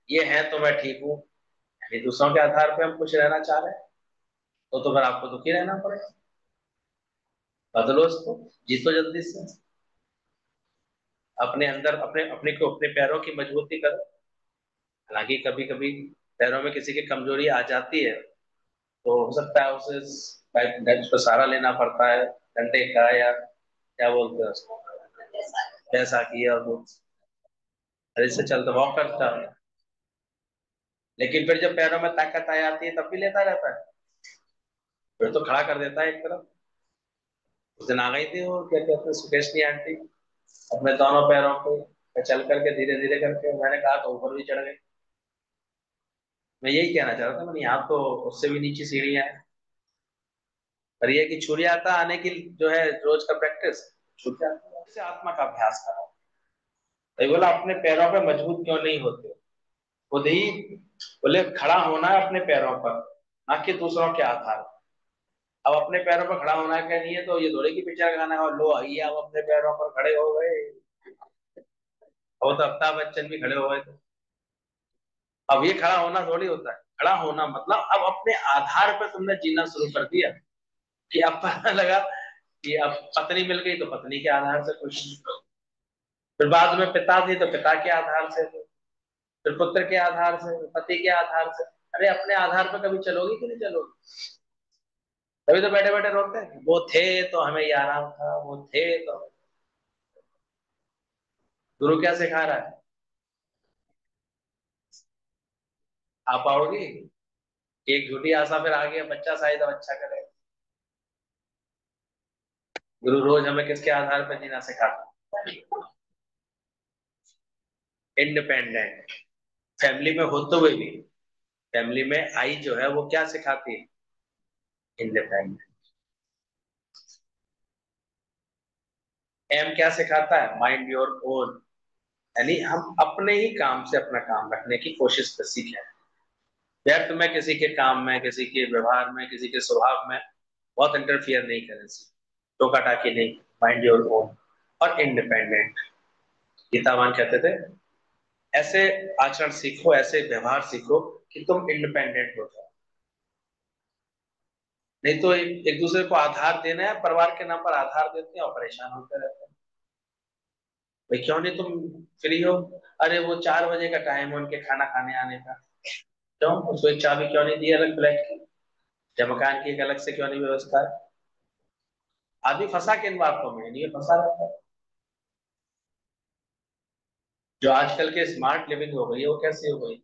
S1: ये है तो मैं ठीक हूँ। यानी दूसरों के आधार पे हम खुश रहना चाह रहे हैं, तो फिर आपको दुखी रहना पड़ेगा। बदलो इसको, जीतो जल्दी से। अपने अंदर अपने अपने को अपने पैरों की मजबूती करो। हालांकि कभी कभी पैरों में किसी की कमजोरी आ जाती है, तो हो सकता है उसे उसको सहारा लेना पड़ता है, डंडे का, या क्या बोलते हैं उसको, पैसा की, और वो ऐसे चलता वॉक करता है। लेकिन फिर जब पैरों में ताकत आ जाती है तब भी लेता रहता है, फिर तो खड़ा कर देता है एक तरफ। उस दिन आ गई थी वो, क्या कहते हैं, सुकेशनी आंटी, अपने दोनों पैरों पे चल करके धीरे धीरे करके, मैंने कहा तो ऊपर भी चढ़ गए। मैं यही कहना चाह रहा था, मैंने यहाँ तो उससे भी नीची सीढ़ियां है, पर ये कि छूट जाता आने की जो है रोज का प्रैक्टिस, छूट जाता है। इससे आत्मा का अभ्यास करो। तो बोला अपने पैरों पे मजबूत क्यों नहीं होते, खुद ही बोले खड़ा होना है अपने पैरों पर, ना कि दूसरों के आधार पर। अब अपने पैरों पर खड़ा होना क्या नहीं है, तो ये दौड़े की पिक्चर गाना है, और लो आइए अब अपने पैरों पर खड़े हो गए। और तो अमिताभ बच्चन भी खड़े हो गए थे। अब ये खड़ा होना थोड़ी होता है, खड़ा होना मतलब अब अपने आधार पर तुमने जीना शुरू कर दिया, कि अब पता लगा कि अब पत्नी मिल गई तो पत्नी के आधार से खुश, फिर बाद में पिता थी तो पिता के आधार से, फिर पुत्र के आधार से, पति के आधार से। अरे अपने आधार पर कभी चलोगी कि नहीं चलोगी? तभी तो बैठे बैठे रोते हैं, वो थे तो हमें ये आराम था, वो थे तो। गुरु क्या सिखा रहा है? आप पाओगी? एक झूठी आशा फिर आ गया, बच्चा शायद अब अच्छा करे। गुरु रोज हमें किसके आधार पर जीना सिखाता है? इंडिपेंडेंट। फैमिली में होते हुए भी, फैमिली में आई जो है वो क्या सिखाती है? इंडिपेंडेंट। एम क्या सिखाता है? Mind your own. यानी हम अपने ही काम से अपना काम रखने की कोशिश कर सीखें, व्यर्थ में किसी के काम में, किसी के व्यवहार में, किसी के स्वभाव में बहुत इंटरफियर नहीं करें, टोका टाकी नहीं। माइंड योर ओन और इंडिपेंडेंट। गीतावान कहते थे ऐसे आचरण सीखो, ऐसे व्यवहार सीखो कि तुम इंडिपेंडेंट हो जाओ। नहीं तो एक दूसरे को आधार देना है, परिवार के नाम पर आधार देते हैं और परेशान होते रहते हैं। भाई क्यों नहीं तुम फ्री हो? अरे वो 4 बजे का टाइम है उनके खाना खाने आने का। क्यों उसको एक चाबी क्यों नहीं दी अलग फ्लैट की, या मकान की एक अलग से क्यों नहीं व्यवस्था है? आदमी फंसा किन बातों में, नहीं फंसा रहता है। जो आजकल के स्मार्ट लिविंग हो गई है वो कैसे हो गई?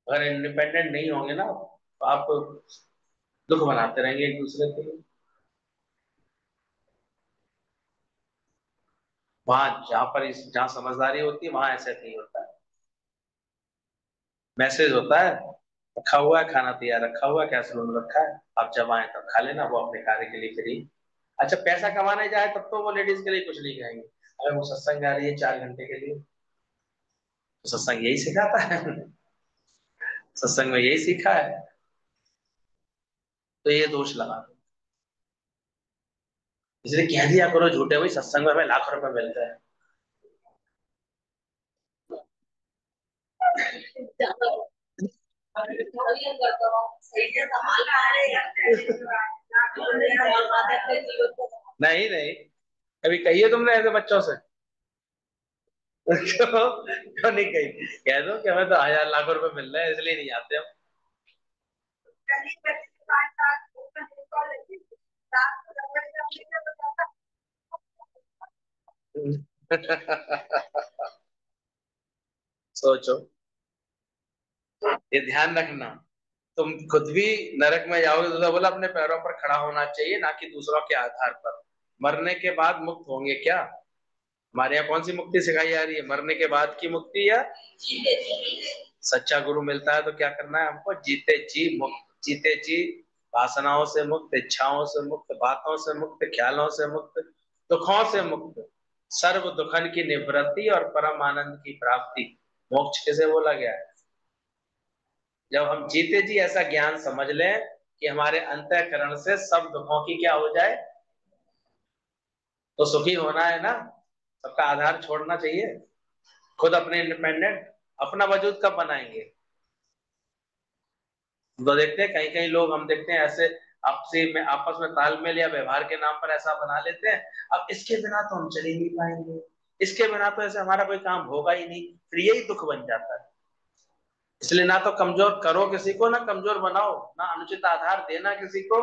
S1: अगर इंडिपेंडेंट नहीं होंगे ना तो आप दुख बनाते रहेंगे एक दूसरे के लिए। वहां जहां पर जहां समझदारी होती है वहां ऐसे नहीं होता है। मैसेज होता है, रखा हुआ है खाना तैयार, रखा हुआ है कैसरोल रखा है, आप जब आए तब खा लेना, वो अपने कार्य के लिए फ्री। अच्छा पैसा कमाने जाए तब तो वो लेडीज के लिए कुछ नहीं कहेंगे, अगर वो सत्संग आ रही है 4 घंटे के लिए, तो सत्संग यही सिखाता है। सत्संग में यही सीखा है, तो ये दोष लगा दो। इसलिए कह दिया करो झूठे, भाई सत्संग में हमें लाख रुपए मिलते हैं। नहीं नहीं, कभी कहिए तुमने ऐसे बच्चों से? क्यों क्यों नहीं कही? कह दो कि हमें तो 1000 लाख रुपए मिल रहे हैं इसलिए नहीं आते हम। सोचो, ये ध्यान रखना, तुम खुद भी नरक में जाओगे तो बोला अपने पैरों पर खड़ा होना चाहिए, ना कि दूसरों के आधार पर। मरने के बाद मुक्त होंगे क्या? हमारे यहाँ कौन सी मुक्ति सिखाई जा रही है? मरने के बाद की मुक्ति या सच्चा गुरु मिलता है तो क्या करना है हमको? जीते जी मुक्त, जीते जी वासनाओं से मुक्त, इच्छाओं से मुक्त, बातों से मुक्त, ख्यालों से मुक्त, दुखों से मुक्त, सर्व दुखन की निवृत्ति और परम आनंद की प्राप्ति, मोक्ष किसे बोला गया है? जब हम जीते जी ऐसा ज्ञान समझ लें कि हमारे अंतःकरण से सब दुखों की क्या हो जाए, तो सुखी होना है ना, सबका आधार छोड़ना चाहिए, खुद अपने इंडिपेंडेंट, अपना वजूद कब बनाएंगे? तो देखते हैं कहीं कहीं लोग, हम देखते हैं ऐसे आपसी में, आपस में तालमेल या व्यवहार के नाम पर ऐसा बना लेते हैं, अब इसके बिना तो हम चल ही नहीं पाएंगे, इसके बिना तो ऐसे हमारा कोई काम होगा ही नहीं, फिर यही दुख बन जाता है। इसलिए ना तो कमजोर करो किसी को, ना कमजोर बनाओ, ना अनुचित आधार देना किसी को,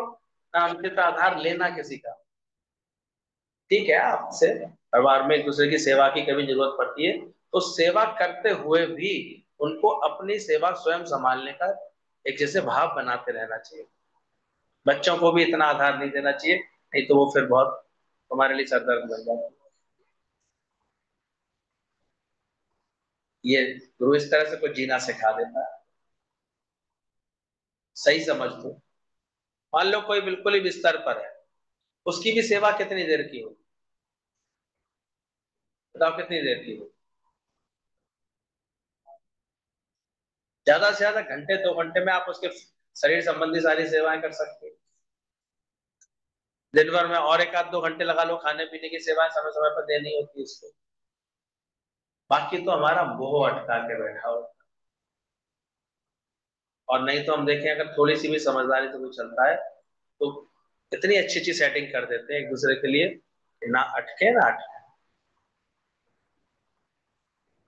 S1: ना अनुचित आधार लेना किसी का। ठीक है, आपसे परिवार में एक दूसरे की सेवा की कभी जरूरत पड़ती है तो सेवा करते हुए भी उनको अपनी सेवा स्वयं संभालने का एक जैसे भाव बनाते रहना चाहिए। बच्चों को भी इतना आधार नहीं देना चाहिए, नहीं तो वो फिर बहुत हमारे लिए सरदर्द बन जाता है। ये गुरु इस तरह से कुछ जीना सिखा देता है। सही समझ दो, मान लो कोई बिल्कुल ही बिस्तर पर है, उसकी भी सेवा कितनी देर की हो? बताओ कितनी देर की हो? ज्यादा से ज्यादा घंटे 2 घंटे में आप उसके शरीर संबंधी सारी सेवाएं कर सकते हैं। दिन भर में और एक आध 2 घंटे लगा लो, खाने पीने की सेवाएं समय समय पर देनी होती है उसको। बाकी तो हमारा मोह अटका के बैठा हो। और नहीं तो हम देखें, अगर थोड़ी सी भी समझदारी से कोई चलता है तो इतनी अच्छी अच्छी सेटिंग कर देते हैं एक दूसरे के लिए कि ना अटके ना अटके,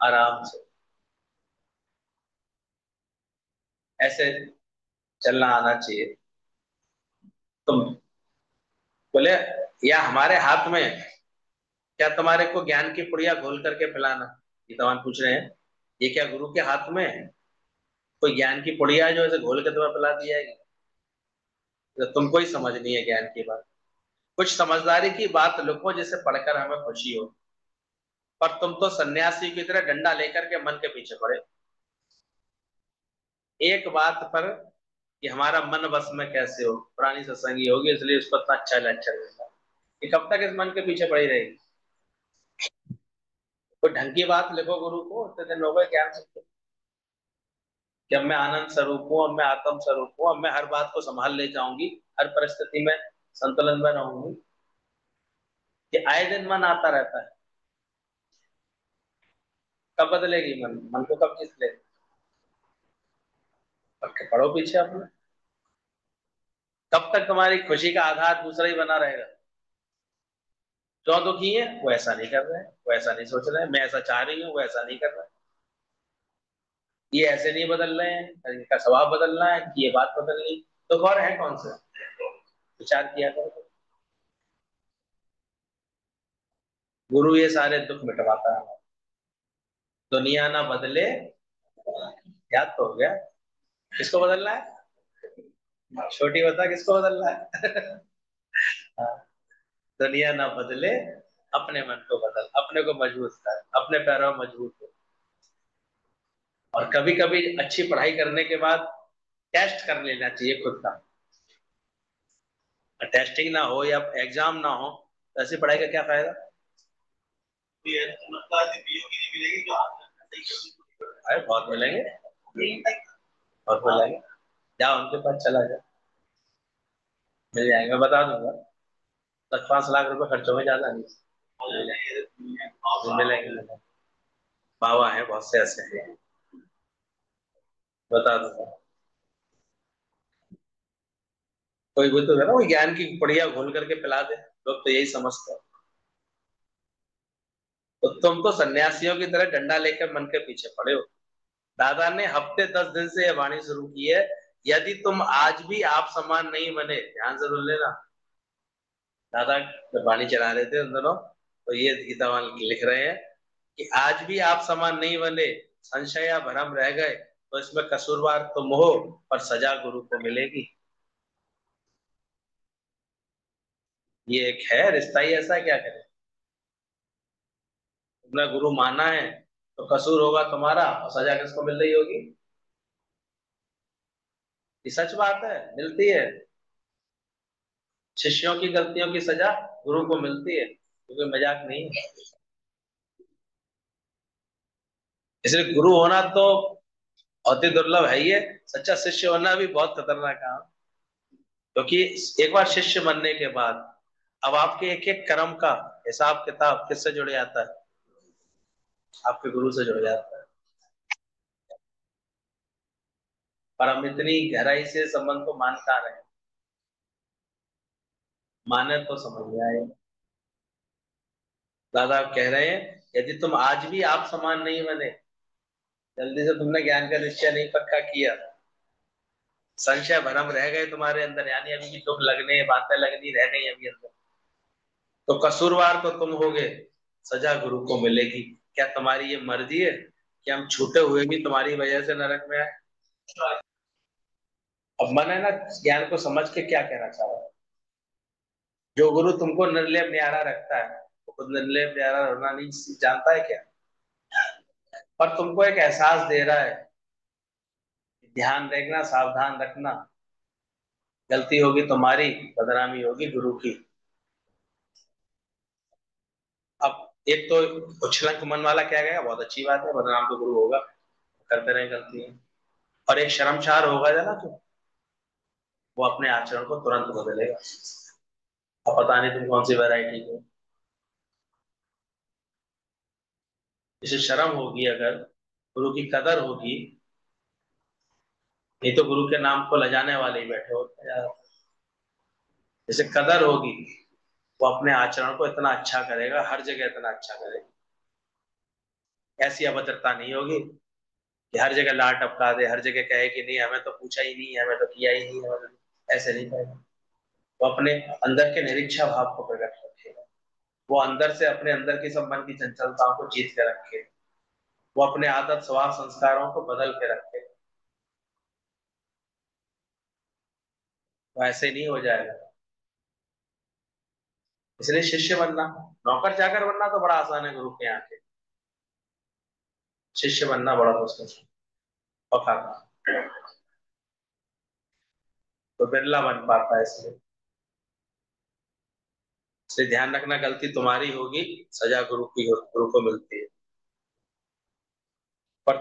S1: आराम से ऐसे चलना आना चाहिए। तुम बोले, या हमारे हाथ में, क्या तुम्हारे को ज्ञान की पुड़िया घोल करके पिलाना? ये तो हम पूछ रहे हैं, ये क्या गुरु के हाथ में है? कोई ज्ञान की पुड़िया है जो ऐसे घोल के तुम्हें पिला दी जाएगी? तो तुमको ही समझ नहीं है ज्ञान की बात। कुछ समझदारी की बात लिखो जिसे पढ़कर हमें खुशी हो। पर तुम तो सन्यासी की तरह डंडा लेकर के मन के पीछे पड़े, एक बात पर कि हमारा मन बस में कैसे हो, पुरानी सत्संगी होगी इसलिए उसको इतना अच्छा लेक्चर मिलता है। ये कब तक इस मन के पीछे पड़ी रहेगी? कोई ढंग की बात लिखो गुरु को, इतने दिन हो गए ज्ञान से कि अब मैं आनंद स्वरूप हूँ, अब मैं आत्म स्वरूप हूँ, अब मैं हर बात को संभाल ले जाऊंगी, हर परिस्थिति में संतुलन में रहूंगी। ये आए दिन मन आता रहता है, कब बदलेगी मन? मन को कब जीत ले? पढ़ के पढ़ो पीछे अपने। कब तक तुम्हारी खुशी का आधार दूसरा ही बना रहेगा? जो दुखी है वो ऐसा नहीं कर रहे हैं, वो ऐसा नहीं सोच रहे हैं, मैं ऐसा चाह रही हूँ वो ऐसा नहीं कर रहा है, ये ऐसे नहीं बदल रहे हैं, इनका स्वभाव बदलना है कि ये बात बदलनी, तो और है कौन सा? विचार किया करो। गुरु ये सारे दुख मिटवाता है। दुनिया ना बदले, याद तो हो गया। किसको बदलना है? छोटी बता, किसको बदलना है? हाँ, दुनिया ना बदले, अपने मन को बदल, अपने को मजबूत कर, अपने पैरों में मजबूत हो। और कभी कभी अच्छी पढ़ाई करने के बाद टेस्ट कर लेना चाहिए खुद का। टेस्टिंग ना हो या एग्जाम ना हो तो ऐसी पढ़ाई का क्या फायदा? अरे बहुत मिलेंगे, बहुत मिलेंगे, जाओ उनके पास चला जाओ, मिल जाएंगे, मैं बता दूंगा। 10-5 लाख रुपए खर्च होंगे, ज्यादा नहीं। मिलेंगे, बाबा है बहुत से ऐसे हैं, बता दूंगा। कोई भी तो है ना, वो ज्ञान की पुड़िया घोल करके पिला दे, लोग तो यही समझते हैं। तो तुम तो सन्यासियों की तरह डंडा लेकर मन के पीछे पड़े हो। दादा ने हफ्ते 10 दिन से यह वाणी शुरू की है, यदि तुम आज भी आप समान नहीं बने, ध्यान जरूर लेना। दादा जब वाणी चला रहे थे उन दिनों, तो ये गीता लिख रहे हैं कि आज भी आप समान नहीं बने, संशय या भ्रम रह गए, तो इसमें कसूरवार तुम हो, पर सजा गुरु को मिलेगी। ये एक है रिश्ता ही ऐसा, क्या करें? तुमने गुरु माना है तो कसूर होगा तुम्हारा, और सजा किसको मिल रही होगी? ये सच बात है, मिलती है। शिष्यों की गलतियों की सजा गुरु को मिलती है, क्योंकि मजाक नहीं है। इसलिए गुरु होना तो बहुत ही दुर्लभ है ही है। सच्चा शिष्य होना भी बहुत खतरनाक काम, क्योंकि एक बार शिष्य बनने के बाद अब आपके एक एक कर्म का हिसाब किताब किससे जुड़ जाता है? आपके गुरु से जुड़ जाता है। पर हम इतनी गहराई से संबंध को मानता रहे, माने तो समझ में आए। दादा कह रहे हैं, यदि तुम आज भी आप समान नहीं बने, जल्दी से तुमने ज्ञान का निश्चय नहीं पक्का किया, संशय भरम रह गए तुम्हारे अंदर, यानी अभी भी दुख लगने बातें लगनी रह गई अभी अंदर, तो कसूरवार तो तुम होगे, सजा गुरु को मिलेगी। क्या तुम्हारी ये मर्जी है कि हम छूटे हुए भी तुम्हारी वजह से नरक में आए? अब मन है ना, ज्ञान को समझ के क्या कहना चाह रहा है। जो गुरु तुमको निर्लेप न्यारा रखता है, वो खुद निर्लेप न्यारा होना नहीं जानता है क्या? पर तुमको एक एहसास दे रहा है, ध्यान रखना, सावधान रखना, गलती होगी तुम्हारी, बदनामी होगी गुरु की। अब एक तो उछलंक मन वाला क्या गया, बहुत अच्छी बात है, बदनाम तो गुरु होगा, करते रहे गलती। और एक शर्मसार होगा जना तो वो अपने आचरण को तुरंत बदलेगा। अब पता नहीं तुम कौन सी वैरायटी हो। इसे शर्म होगी, अगर गुरु की कदर होगी, नहीं तो गुरु के नाम को लजाने वाले ही बैठे होते हैं यार। जैसे कदर होगी, वो अपने आचरण को इतना अच्छा करेगा, हर जगह इतना अच्छा करेगा। ऐसी अभद्रता नहीं होगी कि हर जगह लार टपका दे, हर जगह कहे कि नहीं हमें तो पूछा ही नहीं, हमें तो किया ही नहीं, ऐसे नहीं कहेगा। वो अपने अंदर के निरीक्षा भाव को प्रकट रखेगा। वो अंदर से अपने अंदर की सब मन की चंचलताओं को जीत के रखे। वो अपने आदत स्वभाव संस्कारों को बदल के रखे। वो ऐसे नहीं हो जाएगा। इसलिए शिष्य बनना, नौकर चाकर बनना तो बड़ा आसान है गुरु के यहाँ के, शिष्य बनना बड़ा मुश्किल है। और तो बिरला बन पाता है। इसलिए ध्यान रखना, गलती तुम्हारी होगी, सजा गुरु की गुरु को मिलती है। पर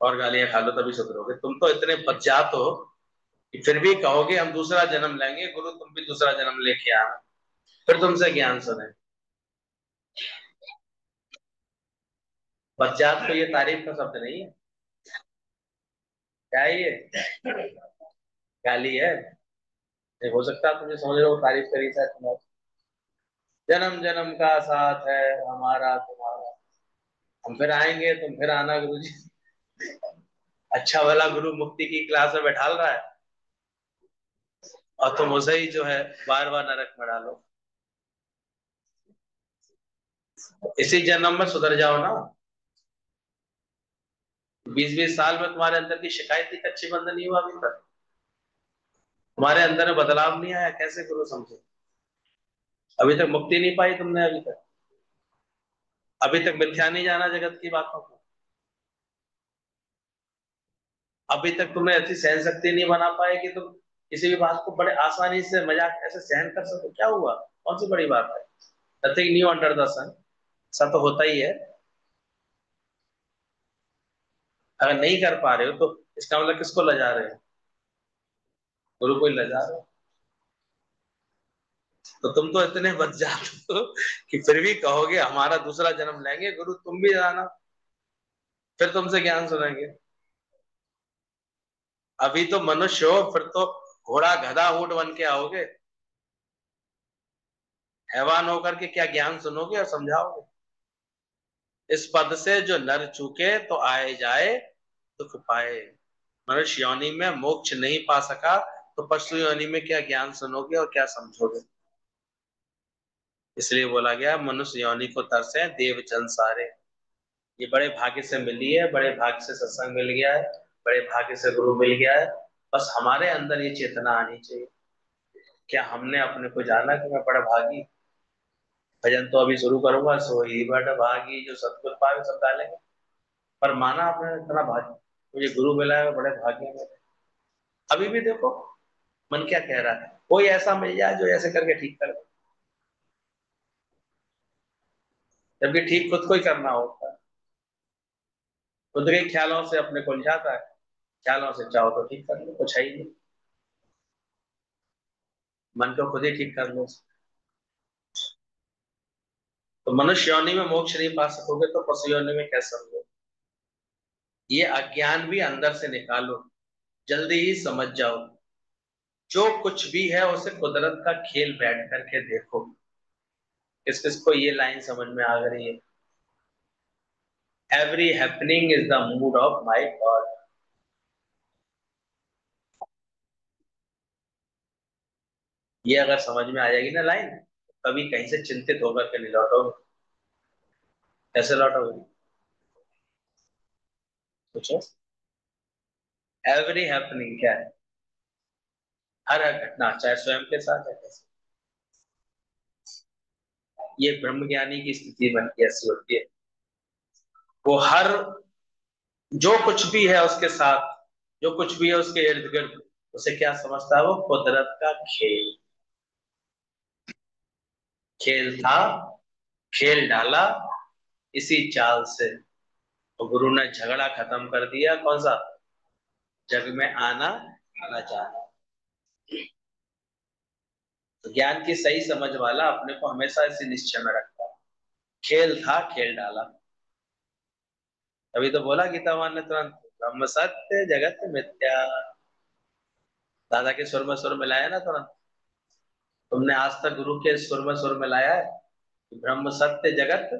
S1: और गालियां खा लो तभी सुधरोगे। तुम तो इतने बच्चात हो कि फिर भी कहोगे हम दूसरा जन्म लेंगे, गुरु तुम भी दूसरा जन्म लेके आना, फिर तुमसे ज्ञान सुने। बच्चात तो ये तारीफ का शब्द नहीं है। क्या है ये? गाली है। नहीं हो सकता तुझे समझ लो तारीफ करी था तुम्हारी। जन्म जन्म का साथ है हमारा तुम्हारा, हम फिर आएंगे तुम फिर आना गुरु जी। अच्छा भला गुरु मुक्ति की क्लास में बैठाल रहा है, और तुम उसे ही जो है बार बार नरक में डालो। इसी जन्म में सुधर जाओ ना। 20-20 साल में तुम्हारे अंदर की शिकायत ही कच्ची बंद नहीं हुआ अभी तक, तुम्हारे अंदर में बदलाव नहीं आया, कैसे गुरु समझे? अभी तक मुक्ति नहीं पाई तुमने, अभी तक, अभी तक मिथ्या नहीं जाना जगत की बातों को, अभी तक तुमने ऐसी सहन शक्ति नहीं बना पाए कि तुम किसी भी बात को बड़े आसानी से मजाक ऐसे सहन कर सको। क्या हुआ, कौन सी बड़ी बात है? नथिंग न्यू अंडर द सन। सब तो होता ही है। अगर नहीं कर पा रहे हो तो इसका मतलब किसको लजा रहे हो? गुरु को ही लजा रहे हो। तो तुम तो इतने बच जाते हो कि फिर भी कहोगे हमारा दूसरा जन्म लेंगे गुरु, तुम भी जाना, फिर तुमसे ज्ञान सुनेंगे। अभी तो मनुष्य हो, फिर तो घोड़ा गधा ऊंट बन के आओगे, हैवान होकर के क्या ज्ञान सुनोगे और समझाओगे? इस पद से जो नर चूके तो आए जाए दुख पाए। मनुष्य योनि में मोक्ष नहीं पा सका, तो पशु योनि में क्या ज्ञान सुनोगे और क्या समझोगे? इसलिए बोला गया मनुष्य योनि को तरसे देव जन सारे। ये बड़े भाग्य से मिली है, बड़े भाग्य से सत्संग मिल गया है, बड़े भाग्य से गुरु मिल गया है। बस हमारे अंदर ये चेतना आनी चाहिए। क्या हमने अपने को जाना कि मैं बड़ा भागी? भजन तो अभी शुरू करूंगा, सोई बड़ भागी जो सतगुर पावे, सब डालेंगे। पर माना आपने इतना भाग्य, मुझे गुरु मिला है, बड़े भाग्य में। अभी भी देखो मन क्या कह रहा है, कोई ऐसा मिल जाए जो ऐसे करके ठीक कर दे, जबकि ठीक खुद को ही करना होता है। खुद के ख्यालों से अपने को उलझाता है, ख्यालों से चाहो तो ठीक कर लो, कुछ है ही नहीं। मन को खुद ही ठीक कर लो। तो मनुष्य योनि में मोक्ष नहीं पा सकोगे तो पशु योनि में कैसे होगे। ये अज्ञान भी अंदर से निकालो, जल्दी ही समझ जाओ। जो कुछ भी है उसे कुदरत का खेल बैठ करके देखो। किस किस को ये लाइन समझ में आ रही है? Every happening is the mood of my God. ये अगर समझ में आ जाएगी ना लाइन, कभी कहीं से चिंतित होकर के नहीं लौटोगे। कैसे लौटोगे? सोचो। एवरी हैपनिंग क्या है? हर घटना, चाहे स्वयं के साथ है कैसे। ये ब्रह्म ज्ञानी की स्थिति बनती है, ऐसी होती है। वो हर, जो कुछ भी है उसके साथ, जो कुछ भी है उसके इर्द गिर्द, उसे क्या समझता है? वो कुदरत का खेल। खेल था, खेल डाला इसी चाल से। तो गुरु ने झगड़ा खत्म कर दिया, कौन सा? जग में आना न जाना। तो ज्ञान की सही समझ वाला अपने को हमेशा इसी निश्चय में रखता है, खेल था खेल डाला। अभी तो बोला गीता मान ने तुरंत, ब्रह्म सत्य जगत मिथ्या। दादा के सुर में सुर मिलाया ना तुरंत। तुमने आज तक गुरु के सुर में लाया है कि ब्रह्म सत्य जगत,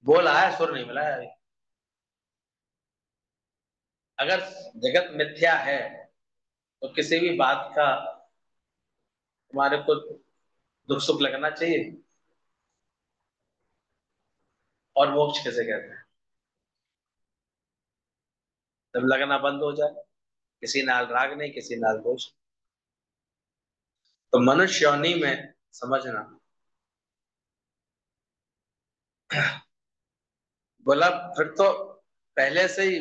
S1: बोला है, सुर नहीं मिलाया अभी। अगर जगत मिथ्या है तो किसी भी बात का तुम्हारे को दुख सुख लगना चाहिए। और मोक्ष किसे कहते हैं? जब लगना बंद हो जाए, किसी नाल राग नहीं, किसी नाल दोष। तो मनुष्य योनि में समझना, बोला फिर तो पहले से ही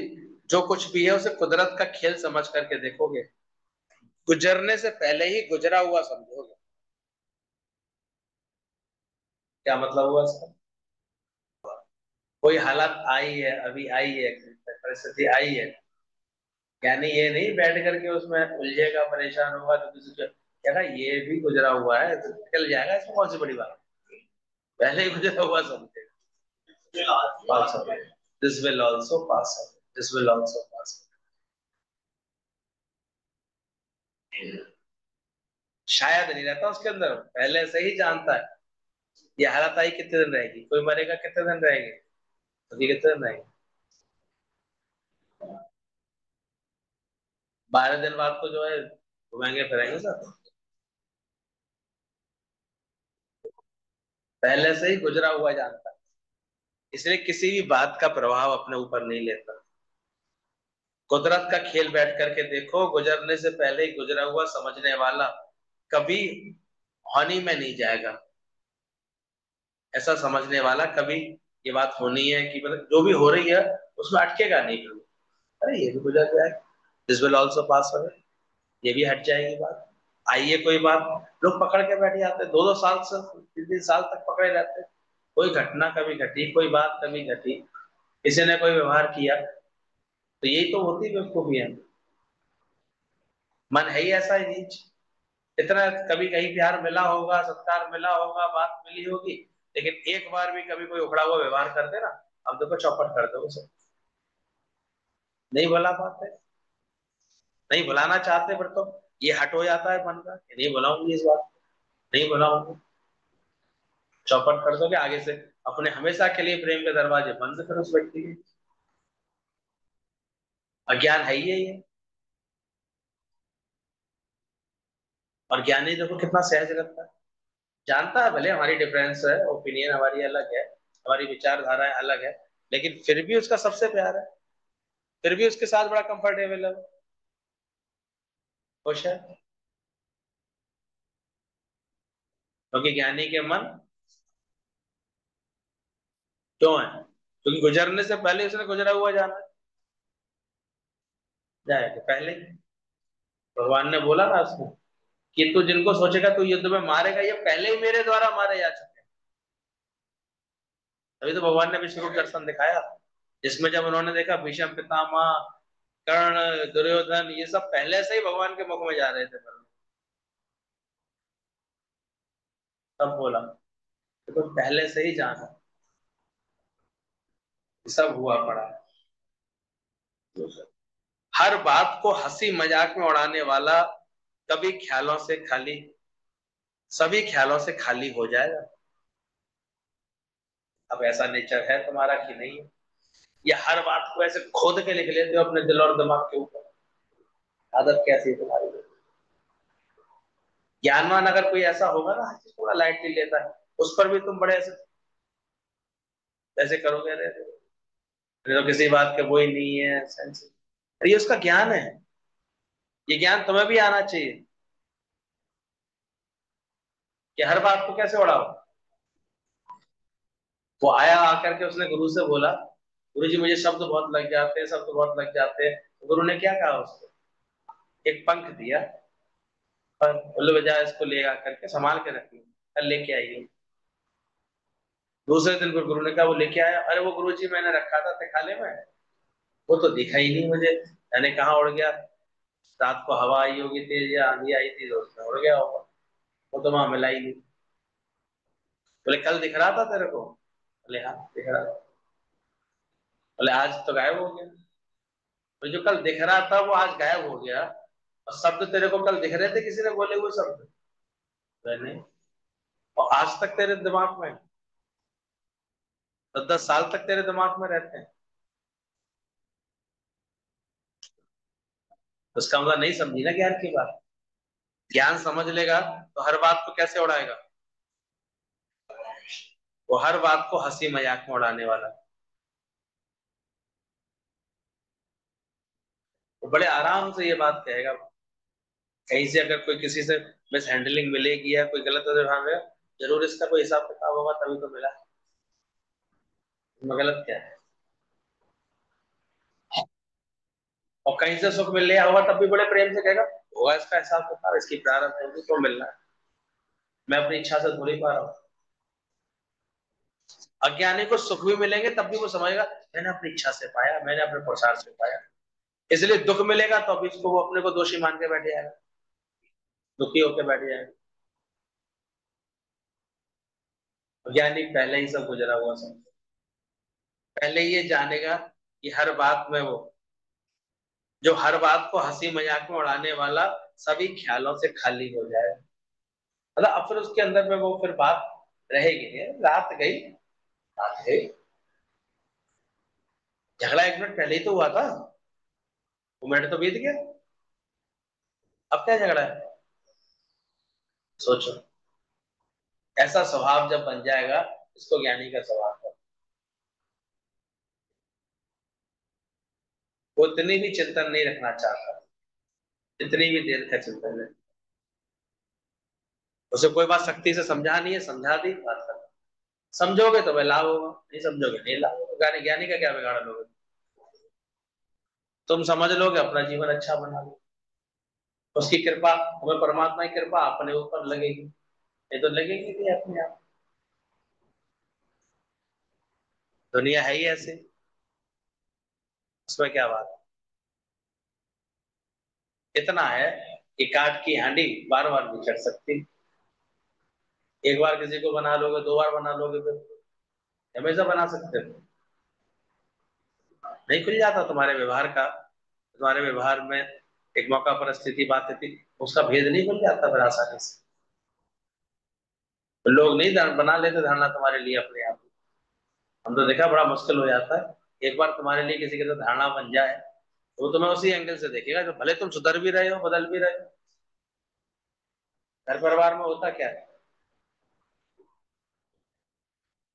S1: जो कुछ भी है उसे कुदरत का खेल समझ करके देखोगे, गुजरने से पहले ही गुजरा हुआ समझोगे। क्या मतलब हुआ इसका? कोई हालत आई है, अभी आई है, परिस्थिति आई है, यानी ये नहीं बैठ करके उसमें उलझेगा, परेशान होगा, तो किसी को क्या ये भी गुजरा हुआ है तो निकल जाएगा, इसमें कौन सी बड़ी बात है? पहले ही गुजरा हुआ समझेगा। पास हो, this will also pass, this will also pass. शायद नहीं रहता उसके अंदर, पहले से ही जानता है ये हालत आई कितने दिन रहेगी, कोई मरेगा कितने दिन रहेगी, तो ये कितने दिन रहेगी। 12 दिन बाद तो जो है घुमाएंगे फिराएंगे सब। पहले से ही गुजरा हुआ जानता है, इसलिए किसी भी बात का प्रभाव अपने ऊपर नहीं लेता। कुदरत का खेल बैठ करके देखो, गुजरने से पहले ही गुजरा हुआ समझने वाला कभी हानि में नहीं जाएगा। ऐसा समझने वाला कभी ये बात होनी है कि मतलब जो भी हो रही है उसमें अटकेगा नहीं फिर। अरे ये भी गुजर जाएगा, this will also pass away, ये भी हट जाएगी बात। आइए कोई बात, लोग पकड़ के बैठ जाते हैं, 2-2 साल से 3-3 साल तक पकड़े रहते हैं। कोई घटना कभी घटी, कोई बात कभी घटी, किसी ने कोई व्यवहार किया, तो यही तो होती बेवकूफी है। मन है ही ऐसा ही नीच। इतना कभी कहीं प्यार मिला होगा, सत्कार मिला होगा, बात मिली होगी, लेकिन एक बार भी कभी कोई उखड़ा हुआ व्यवहार कर दे ना, अब देखो चौपट कर दो उसे। नहीं भुला पाते, नहीं भुलाना चाहते, फिर तो ये हट हो जाता है मन का कि नहीं भुलाऊंगी इस बात, नहीं भुलाऊंगी। चौपट कर दोगे आगे से, अपने हमेशा के लिए प्रेम के दरवाजे बंद करो उस व्यक्ति के। अज्ञान है ही है ये। और ज्ञानी देखो कितना सहज रहता है, जानता है भले हमारी डिफरेंस है, ओपिनियन हमारी अलग है, हमारी विचारधाराएं अलग है, लेकिन फिर भी उसका सबसे प्यार है, फिर भी उसके साथ बड़ा कंफर्टेबल है, खुश है। क्योंकि ज्ञानी के मन क्यों है? क्योंकि गुजरने से पहले उसने गुजरा हुआ जाना है। जाएगा पहले ही। भगवान ने बोला ना उसको कि तू जिनको सोचेगा तू युद्ध में मारेगा, ये पहले ही मेरे द्वारा मारे जा चुके हैं। तभी तो भगवान ने विश्व रूप दर्शन दिखाया, जिसमें जब उन्होंने देखा भीष्म पितामह, कर्ण, दुर्योधन, ये सब पहले से ही भगवान के मुख में जा रहे थे मरने। तब बोला कि तो पहले से ही जाना, सब हुआ पड़ा है। हर बात को हंसी मजाक में उड़ाने वाला कभी ख्यालों से खाली, सभी ख्यालों से खाली हो जाएगा। अब ऐसा नेचर है तुम्हारा कि नहीं है? या हर बात को ऐसे खोद के लिख लेते हो अपने दिल और दिमाग के ऊपर? आदत कैसी है तुम्हारी? ज्ञानवान अगर कोई ऐसा होगा ना, थोड़ा लाइटली लेता है, उस पर भी तुम बड़े ऐसे ऐसे करोगे, अरे ये तो किसी बात के वो ही नहीं है सेंस। ये उसका ज्ञान है। ये ज्ञान तुम्हें भी आना चाहिए कि हर बात को कैसे उड़ाओ। वो आया, आकर के उसने गुरु से बोला, गुरु जी मुझे शब्द बहुत लग जाते हैं, शब्द बहुत लग जाते हैं। तो गुरु ने क्या कहा उसको? एक पंख दिया, पर बोले बजाय इसको ले आकर के संभाल के रखिए, कल लेके आइए। दूसरे दिन फिर गुरु ने कहा, वो लेके आया, अरे वो गुरु जी मैंने रखा था खाले में, वो तो दिखा ही नहीं मुझे, मैंने कहा उड़ गया। रात को हवा आई होगी तेज या आंधी आई थी तो उसमें उड़ गया होगा, वो तो वहां मिला ही नहीं। बोले कल दिख रहा था तेरे को? बोले हाँ दिख रहा था। बोले आज तो गायब हो गया। तो जो कल दिख रहा था वो आज गायब हो गया, और शब्द तेरे को कल दिख रहे थे किसी ने बोले हुए शब्द? बोले नहीं। और आज तक तेरे दिमाग में, 10 10 साल तक तेरे दिमाग में रहते हैं। तो उसका मतलब नहीं समझी ना ज्ञान की बात। ज्ञान समझ लेगा तो हर बात को कैसे उड़ाएगा? वो हर बात को हंसी मजाक में उड़ाने वाला। वो बड़े आराम से ये बात कहेगा। कहीं से अगर कोई किसी से मिस हैंडलिंग मिलेगी या कोई गलत व्यवहार में, जरूर इसका कोई हिसाब किताब होगा तभी तो मिला। इसमें गलत क्या है? और कहीं से सुख मिल लिया होगा तब भी बड़े प्रेम से कहेगा होगा इसका हिसाब किताब, इसकी प्रारब्ध होगी तो मिलना है, मैं अपनी इच्छा से थोड़ी पा रहा हूँ। अज्ञानी को सुख भी मिलेंगे तब भी वो समझेगा मैंने अपनी इच्छा से पाया, मैंने अपने पुरुषार्थ से पाया। इसलिए दुख मिलेगा तो अभी इसको वो अपने को दोषी मान के बैठ जाएगा, दुखी होकर बैठ जाएगा। ज्ञानी पहले ही सब गुजरा हुआ सब, पहले ही ये जानेगा कि हर बात में वो, जो हर बात को हंसी मजाक में उड़ाने वाला सभी ख्यालों से खाली हो जाए। मतलब अब फिर उसके अंदर में वो फिर बात रहेगी नहीं। रात गई, रात गई, झगड़ा 1 मिनट पहले ही तो हुआ था, वो मिनट तो बीत गया, अब क्या झगड़ा है? सोचो। ऐसा स्वभाव जब बन जाएगा, इसको ज्ञानी का स्वभाव है। वो इतनी भी चिंतन नहीं रखना चाहता, इतनी भी देर का चिंतन है। उसे कोई बात सख्ती से समझा नहीं है, समझा दी बात कर, समझोगे तो वह लाभ होगा, नहीं समझोगे नहीं लाभ होगा। ज्ञानी ज्ञानी का क्या बिगाड़ लोगे? तुम समझ लोगे, अपना जीवन अच्छा बना लो, उसकी कृपा, हमें परमात्मा की कृपा अपने ऊपर लगेगी, ये तो लगेगी नहीं अपने आप। दुनिया है ही ऐसे, उसमें क्या बात है? इतना है कि काठ की हांडी बार बार नहीं चढ़ सकती। एक बार किसी को बना लोगे, 2 बार बना लोगे, फिर हमेशा बना सकते हो? नहीं खुल जाता तुम्हारे व्यवहार का, तुम्हारे व्यवहार में एक मौका परिस्थिति बात थी, उसका भेद नहीं खुल जाता फिर आसानी से? तो लोग नहीं बना लेते धारणा तुम्हारे लिए अपने आप। हम तो देखा बड़ा मुश्किल हो जाता है, एक बार तुम्हारे लिए किसी के साथ धारणा बन जाए, वो तुम्हें उसी एंगल से देखेगा जो भले तुम सुधर भी रहे हो, बदल भी रहे हो। घर परिवार में होता क्या है,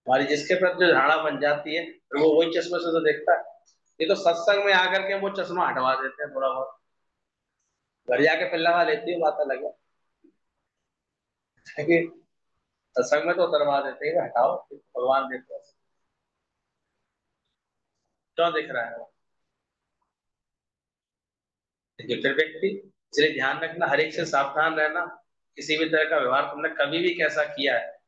S1: हमारी जिसके प्रति जो धारणा बन जाती है, फिर वो वही चश्मे से तो देखता है। ये तो सत्संग में आकर के वो चश्मा हटवा देते हैं थोड़ा बहुत, घर जाके फिर लगा लेती है, बात अलग है। सत्संग में तो उतरवा देते हैं, हटाओ भगवान देखो क्यों दिख रहा है। देखिए फिर व्यक्ति, इसलिए ध्यान रखना, हर एक से सावधान रहना। किसी भी तरह का व्यवहार तुमने कभी भी कैसा किया है,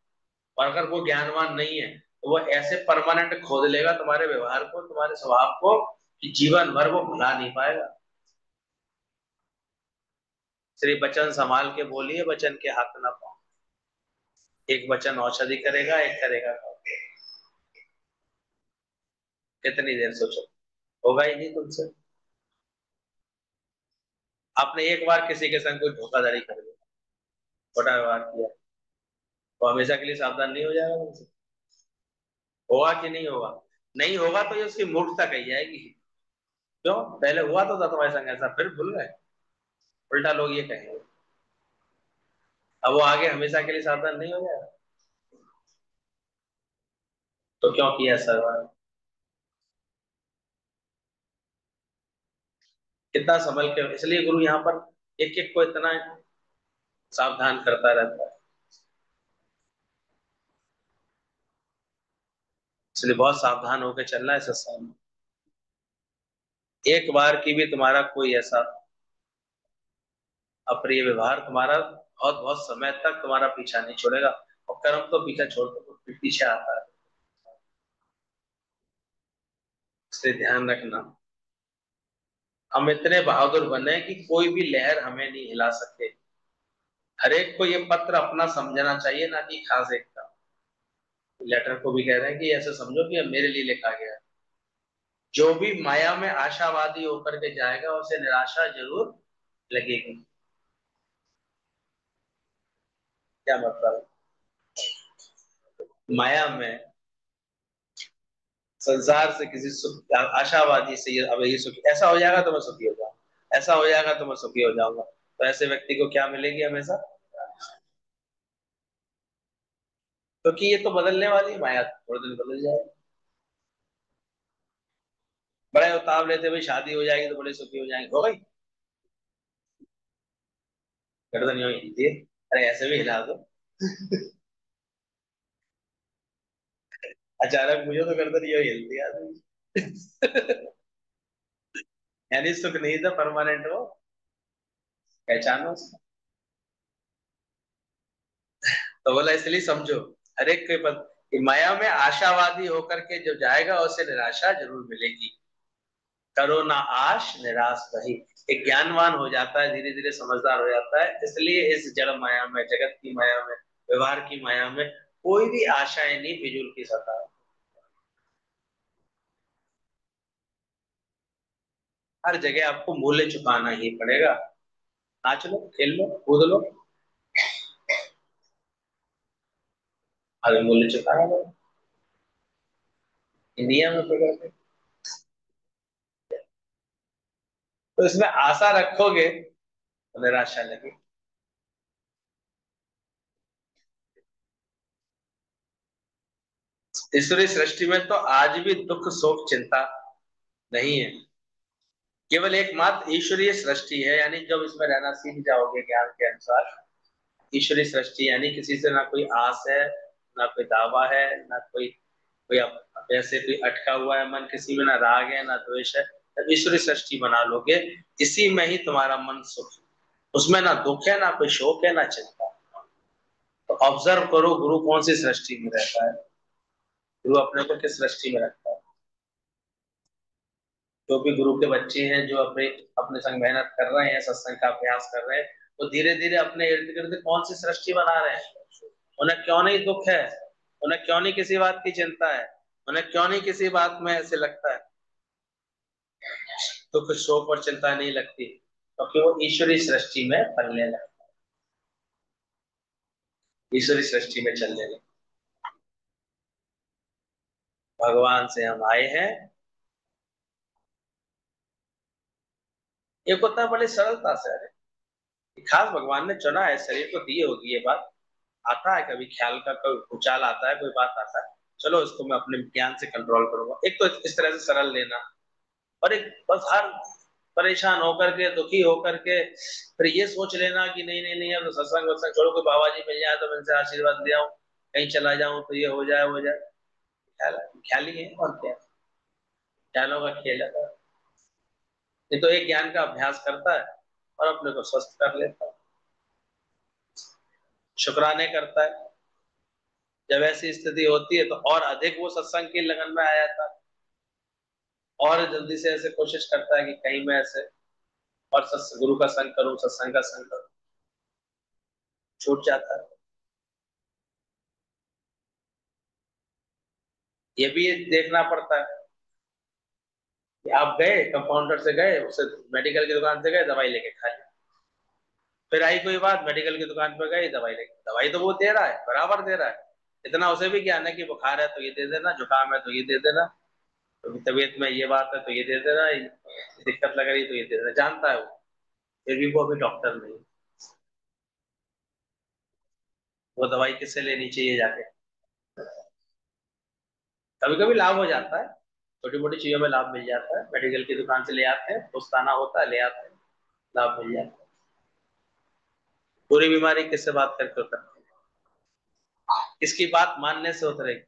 S1: और अगर वो ज्ञानवान नहीं है तो वो ऐसे परमानेंट खोद लेगा तुम्हारे व्यवहार को, तुम्हारे स्वभाव को, कि जीवन भर वो भुला नहीं पाएगा। सिर्फ वचन संभाल के बोलिए, वचन के हाथ ना पाओ। एक वचन औषधि करेगा, एक करेगा काम। कितनी देर सोचो, होगा ही नहीं तुमसे। आपने एक बार किसी के संग कोई धोखाधड़ी कर दिया, छोटा व्यवहार किया, तो हमेशा के लिए सावधान नहीं हो जाएगा तुमसे? होगा कि नहीं होगा? नहीं होगा तो ये उसकी मूर्खता कही जाएगी। क्यों? पहले हुआ तो था तुम्हारे संग ऐसा, फिर भूल गए? उल्टा लोग ये कहेंगे। अब वो आगे हमेशा के लिए सावधान नहीं हो जाएगा? तो क्यों किया ऐसा व्यवहार? कितना संभल के, इसलिए गुरु यहाँ पर एक एक को इतना सावधान करता रहता है। इसलिए बहुत सावधान होकर चलना है सत्संग में। एक बार की भी तुम्हारा कोई ऐसा अप्रिय व्यवहार तुम्हारा बहुत बहुत समय तक तुम्हारा पीछा नहीं छोड़ेगा। और कर्म तो पीछा छोड़ दो, पीछे आता है। इसलिए ध्यान रखना, हम इतने बहादुर बने कि कोई भी लहर हमें नहीं हिला सके। हर एक को ये पत्र अपना समझना चाहिए, ना कि खास एक का। लेटर को भी कह रहे हैं कि ऐसे समझो कि ये मेरे लिए लिखा गया है। जो भी माया में आशावादी होकर के जाएगा उसे निराशा जरूर लगेगी। क्या मतलब? माया में, संसार से किसी सुख आशावादी से ये, अब ये सुखी ऐसा हो जाएगा तो मैं सुखी हो जाऊंगा, ऐसा हो जाएगा तो मैं सुखी हो जाऊंगा, तो ऐसे व्यक्ति को क्या मिलेगी हमेशा? क्योंकि ये तो बदलने वाली माया, थोड़े दिन बदल जाएगी। बड़े उताव लेते भाई शादी हो जाएगी तो बड़े सुखी हो जाएंगे, हो गई? गर्दन यूं ही हिलती है, अरे ऐसे भी हिला दो। अचानक मुझे तो गर्दन यूं ही हिलती है आदमी। यानी सुख नहीं था परमानेंट वो, पहचानो उसको। तो बोला इसलिए समझो, हर एक के पद कि माया में आशावादी होकर के जो जाएगा उसे निराशा जरूर मिलेगी। करो ना आश निराश रही। एक ज्ञानवान हो जाता है, धीरे धीरे समझदार हो जाता है, इसलिए इस जड़ माया में, जगत की माया में, व्यवहार की माया में कोई भी आशाएं नहीं फिजूल की सता। हर जगह आपको मूल्य चुकाना ही पड़ेगा। नाच लो, खेल लो, कूद लो, हर मूल्य चुकाना पड़ेगा। इंडिया में तो कहते हैं। तो इसमें आशा रखोगे तो निराशा लगे। ईश्वरीय सृष्टि में तो आज भी दुख शोक चिंता नहीं है। केवल एकमात्र ईश्वरीय सृष्टि है, यानी जब इसमें रहना सीख जाओगे ज्ञान के अनुसार, ईश्वरीय सृष्टि यानी किसी से ना कोई आस है, ना कोई दावा है, ना कोई कोई वैसे कोई अटका हुआ है मन किसी में, ना राग है ना द्वेष है। जब ईश्वरीय सृष्टि बना लोगे, इसी में ही तुम्हारा मन सुख, उसमें ना दुख है, ना कोई शोक है, ना चिंता। तो ऑब्जर्व करो गुरु कौन सी सृष्टि में रहता है, गुरु अपने को किस सृष्टि में रखता है। जो भी गुरु के बच्चे हैं जो अपने अपने संग मेहनत कर रहे हैं, सत्संग का अभ्यास कर रहे हैं, वो धीरे धीरे अपने इर्द गिर्द कौन सी सृष्टि बना रहे हैं। उन्हें क्यों नहीं दुख है, उन्हें क्यों नहीं किसी बात की चिंता है, उन्हें क्यों नहीं किसी बात में ऐसे लगता है, दुख शोक और चिंता नहीं लगती, क्योंकि वो ईश्वरी सृष्टि में पलने लगे, ईश्वरी सृष्टि में चलने लगे। भगवान से हम आए हैं। एक होता है बड़ी सरलता से, अरे खास भगवान ने चुना है, शरीर को दिए होगी ये बात, आता है कभी ख्याल का, कोई भूचाल आता है, कोई बात आता है, चलो इसको मैं अपने ज्ञान से कंट्रोल करूंगा। एक तो इस तरह से सरल लेना, और एक बस हर परेशान होकर के, दुखी होकर के फिर ये सोच लेना कि नहीं नहीं नहीं, अब तो सत्संग वत्संग छोड़ो, कोई बाबा जी मिल जाए तो मैं इनसे आशीर्वाद ले आऊं, कहीं चला जाऊं तो ये हो जाए वो जाए। ख्याल ख्याल ही है और क्या, ख्यालों का खेल है। ये तो एक ज्ञान का अभ्यास करता है और अपने को स्वस्थ कर लेता है, शुक्राने करता है। जब ऐसी स्थिति होती है तो और अधिक वो सत्संग की लगन में आ जाता है, और जल्दी से ऐसे कोशिश करता है कि कहीं मैं ऐसे और गुरु का संग करूं, सत्संग का संग करूं। छूट जाता है। ये भी देखना पड़ता है कि आप गए कंपाउंडर से, गए उससे, मेडिकल की दुकान से गए, दवाई लेके खा ली। फिर आई कोई बात, मेडिकल की दुकान पर गई, दवाई लेके, दवाई तो वो दे रहा है, बराबर दे रहा है। इतना उसे भी ज्ञान है कि बुखार है तो ये दे देना, जुकाम है तो ये दे देना, तो तबीयत में ये बात है तो ये दे देना, दिक्कत लग रही तो ये दे देना, जानता है वो। फिर भी वो अभी डॉक्टर नहीं। वो दवाई किससे लेनी चाहिए जाके। कभी कभी लाभ हो जाता है, छोटी मोटी चीजों में लाभ मिल जाता है, मेडिकल की दुकान से ले आते हैं, दोस्ताना होता है, ले आते हैं, लाभ मिल जाता है। पूरी बीमारी किससे बात करके उतरती है, किसकी बात मानने से उतरेगी।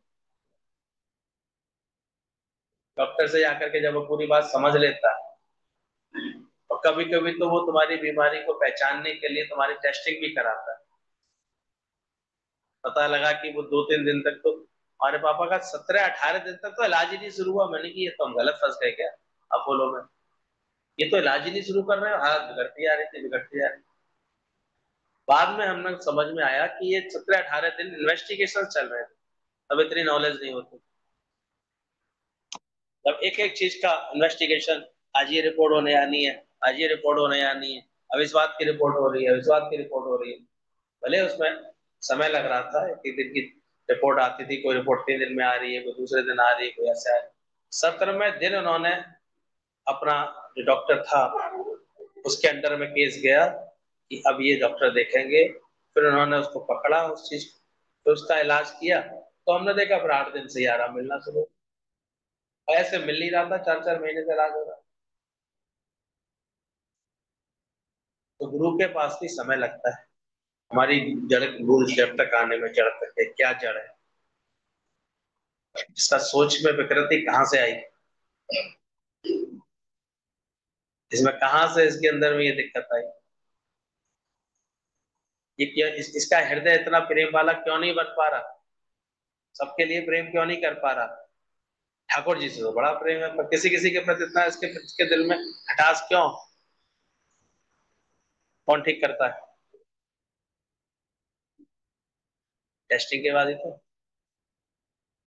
S1: डॉक्टर से जाकर के जब वो पूरी बात समझ लेता है, और कभी कभी तो वो तुम्हारी बीमारी को पहचानने के लिए तुम्हारी टेस्टिंग भी कराता है। पता लगा कि वो 2-3 दिन तक तो, हमारे पापा का 17-18 दिन तक तो इलाज ही नहीं शुरू हुआ। मैंने कि ये तो हम गलत फंस गए क्या अपोलो में, ये तो इलाज ही नहीं शुरू कर रहे हो, हालत बिगड़ती आ रही थी, बिगड़ती आ रही। बाद में हमने समझ में आया कि ये 17-18 दिन इन्वेस्टिगेशन चल रहे थे, तब इतनी नॉलेज नहीं होती। जब एक एक चीज का इन्वेस्टिगेशन, आज ये रिपोर्ट होने आनी है, आज ये रिपोर्ट होने आनी है, अब इस बात की रिपोर्ट हो रही है, इस बात की रिपोर्ट हो रही है। भले उसमें समय लग रहा था, एक दिन की रिपोर्ट आती थी, कोई रिपोर्ट 3 दिन में आ रही है, कोई दूसरे दिन आ रही है, कोई ऐसा है। 17वें दिन उन्होंने अपना, जो डॉक्टर था उसके अंडर में केस गया कि अब ये डॉक्टर देखेंगे। फिर उन्होंने उसको पकड़ा उस चीज को, फिर उसका इलाज किया, तो हमने देखा फिर 8 दिन से ही आराम मिलना शुरू। ऐसे मिल नहीं रहा था, 4-4 महीने से इलाज हो रहा। तो गुरु के पास भी समय लगता है, हमारी जड़ गुरु जब तक आने में, जड़ तक है, क्या जड़ है, इसका सोच में विकृति कहाँ से आई, इसमें कहाँ से इसके अंदर में ये दिक्कत आई, ये क्या, इसका हृदय इतना प्रेम वाला क्यों नहीं बन पा रहा, सबके लिए प्रेम क्यों नहीं कर पा रहा। ठाकुर जी से तो बड़ा प्रेम है, पर किसी किसी के प्रति इतना इसके दिल में खटास क्यों। कौन ठीक करता है, टेस्टिंग के बाद ही तो।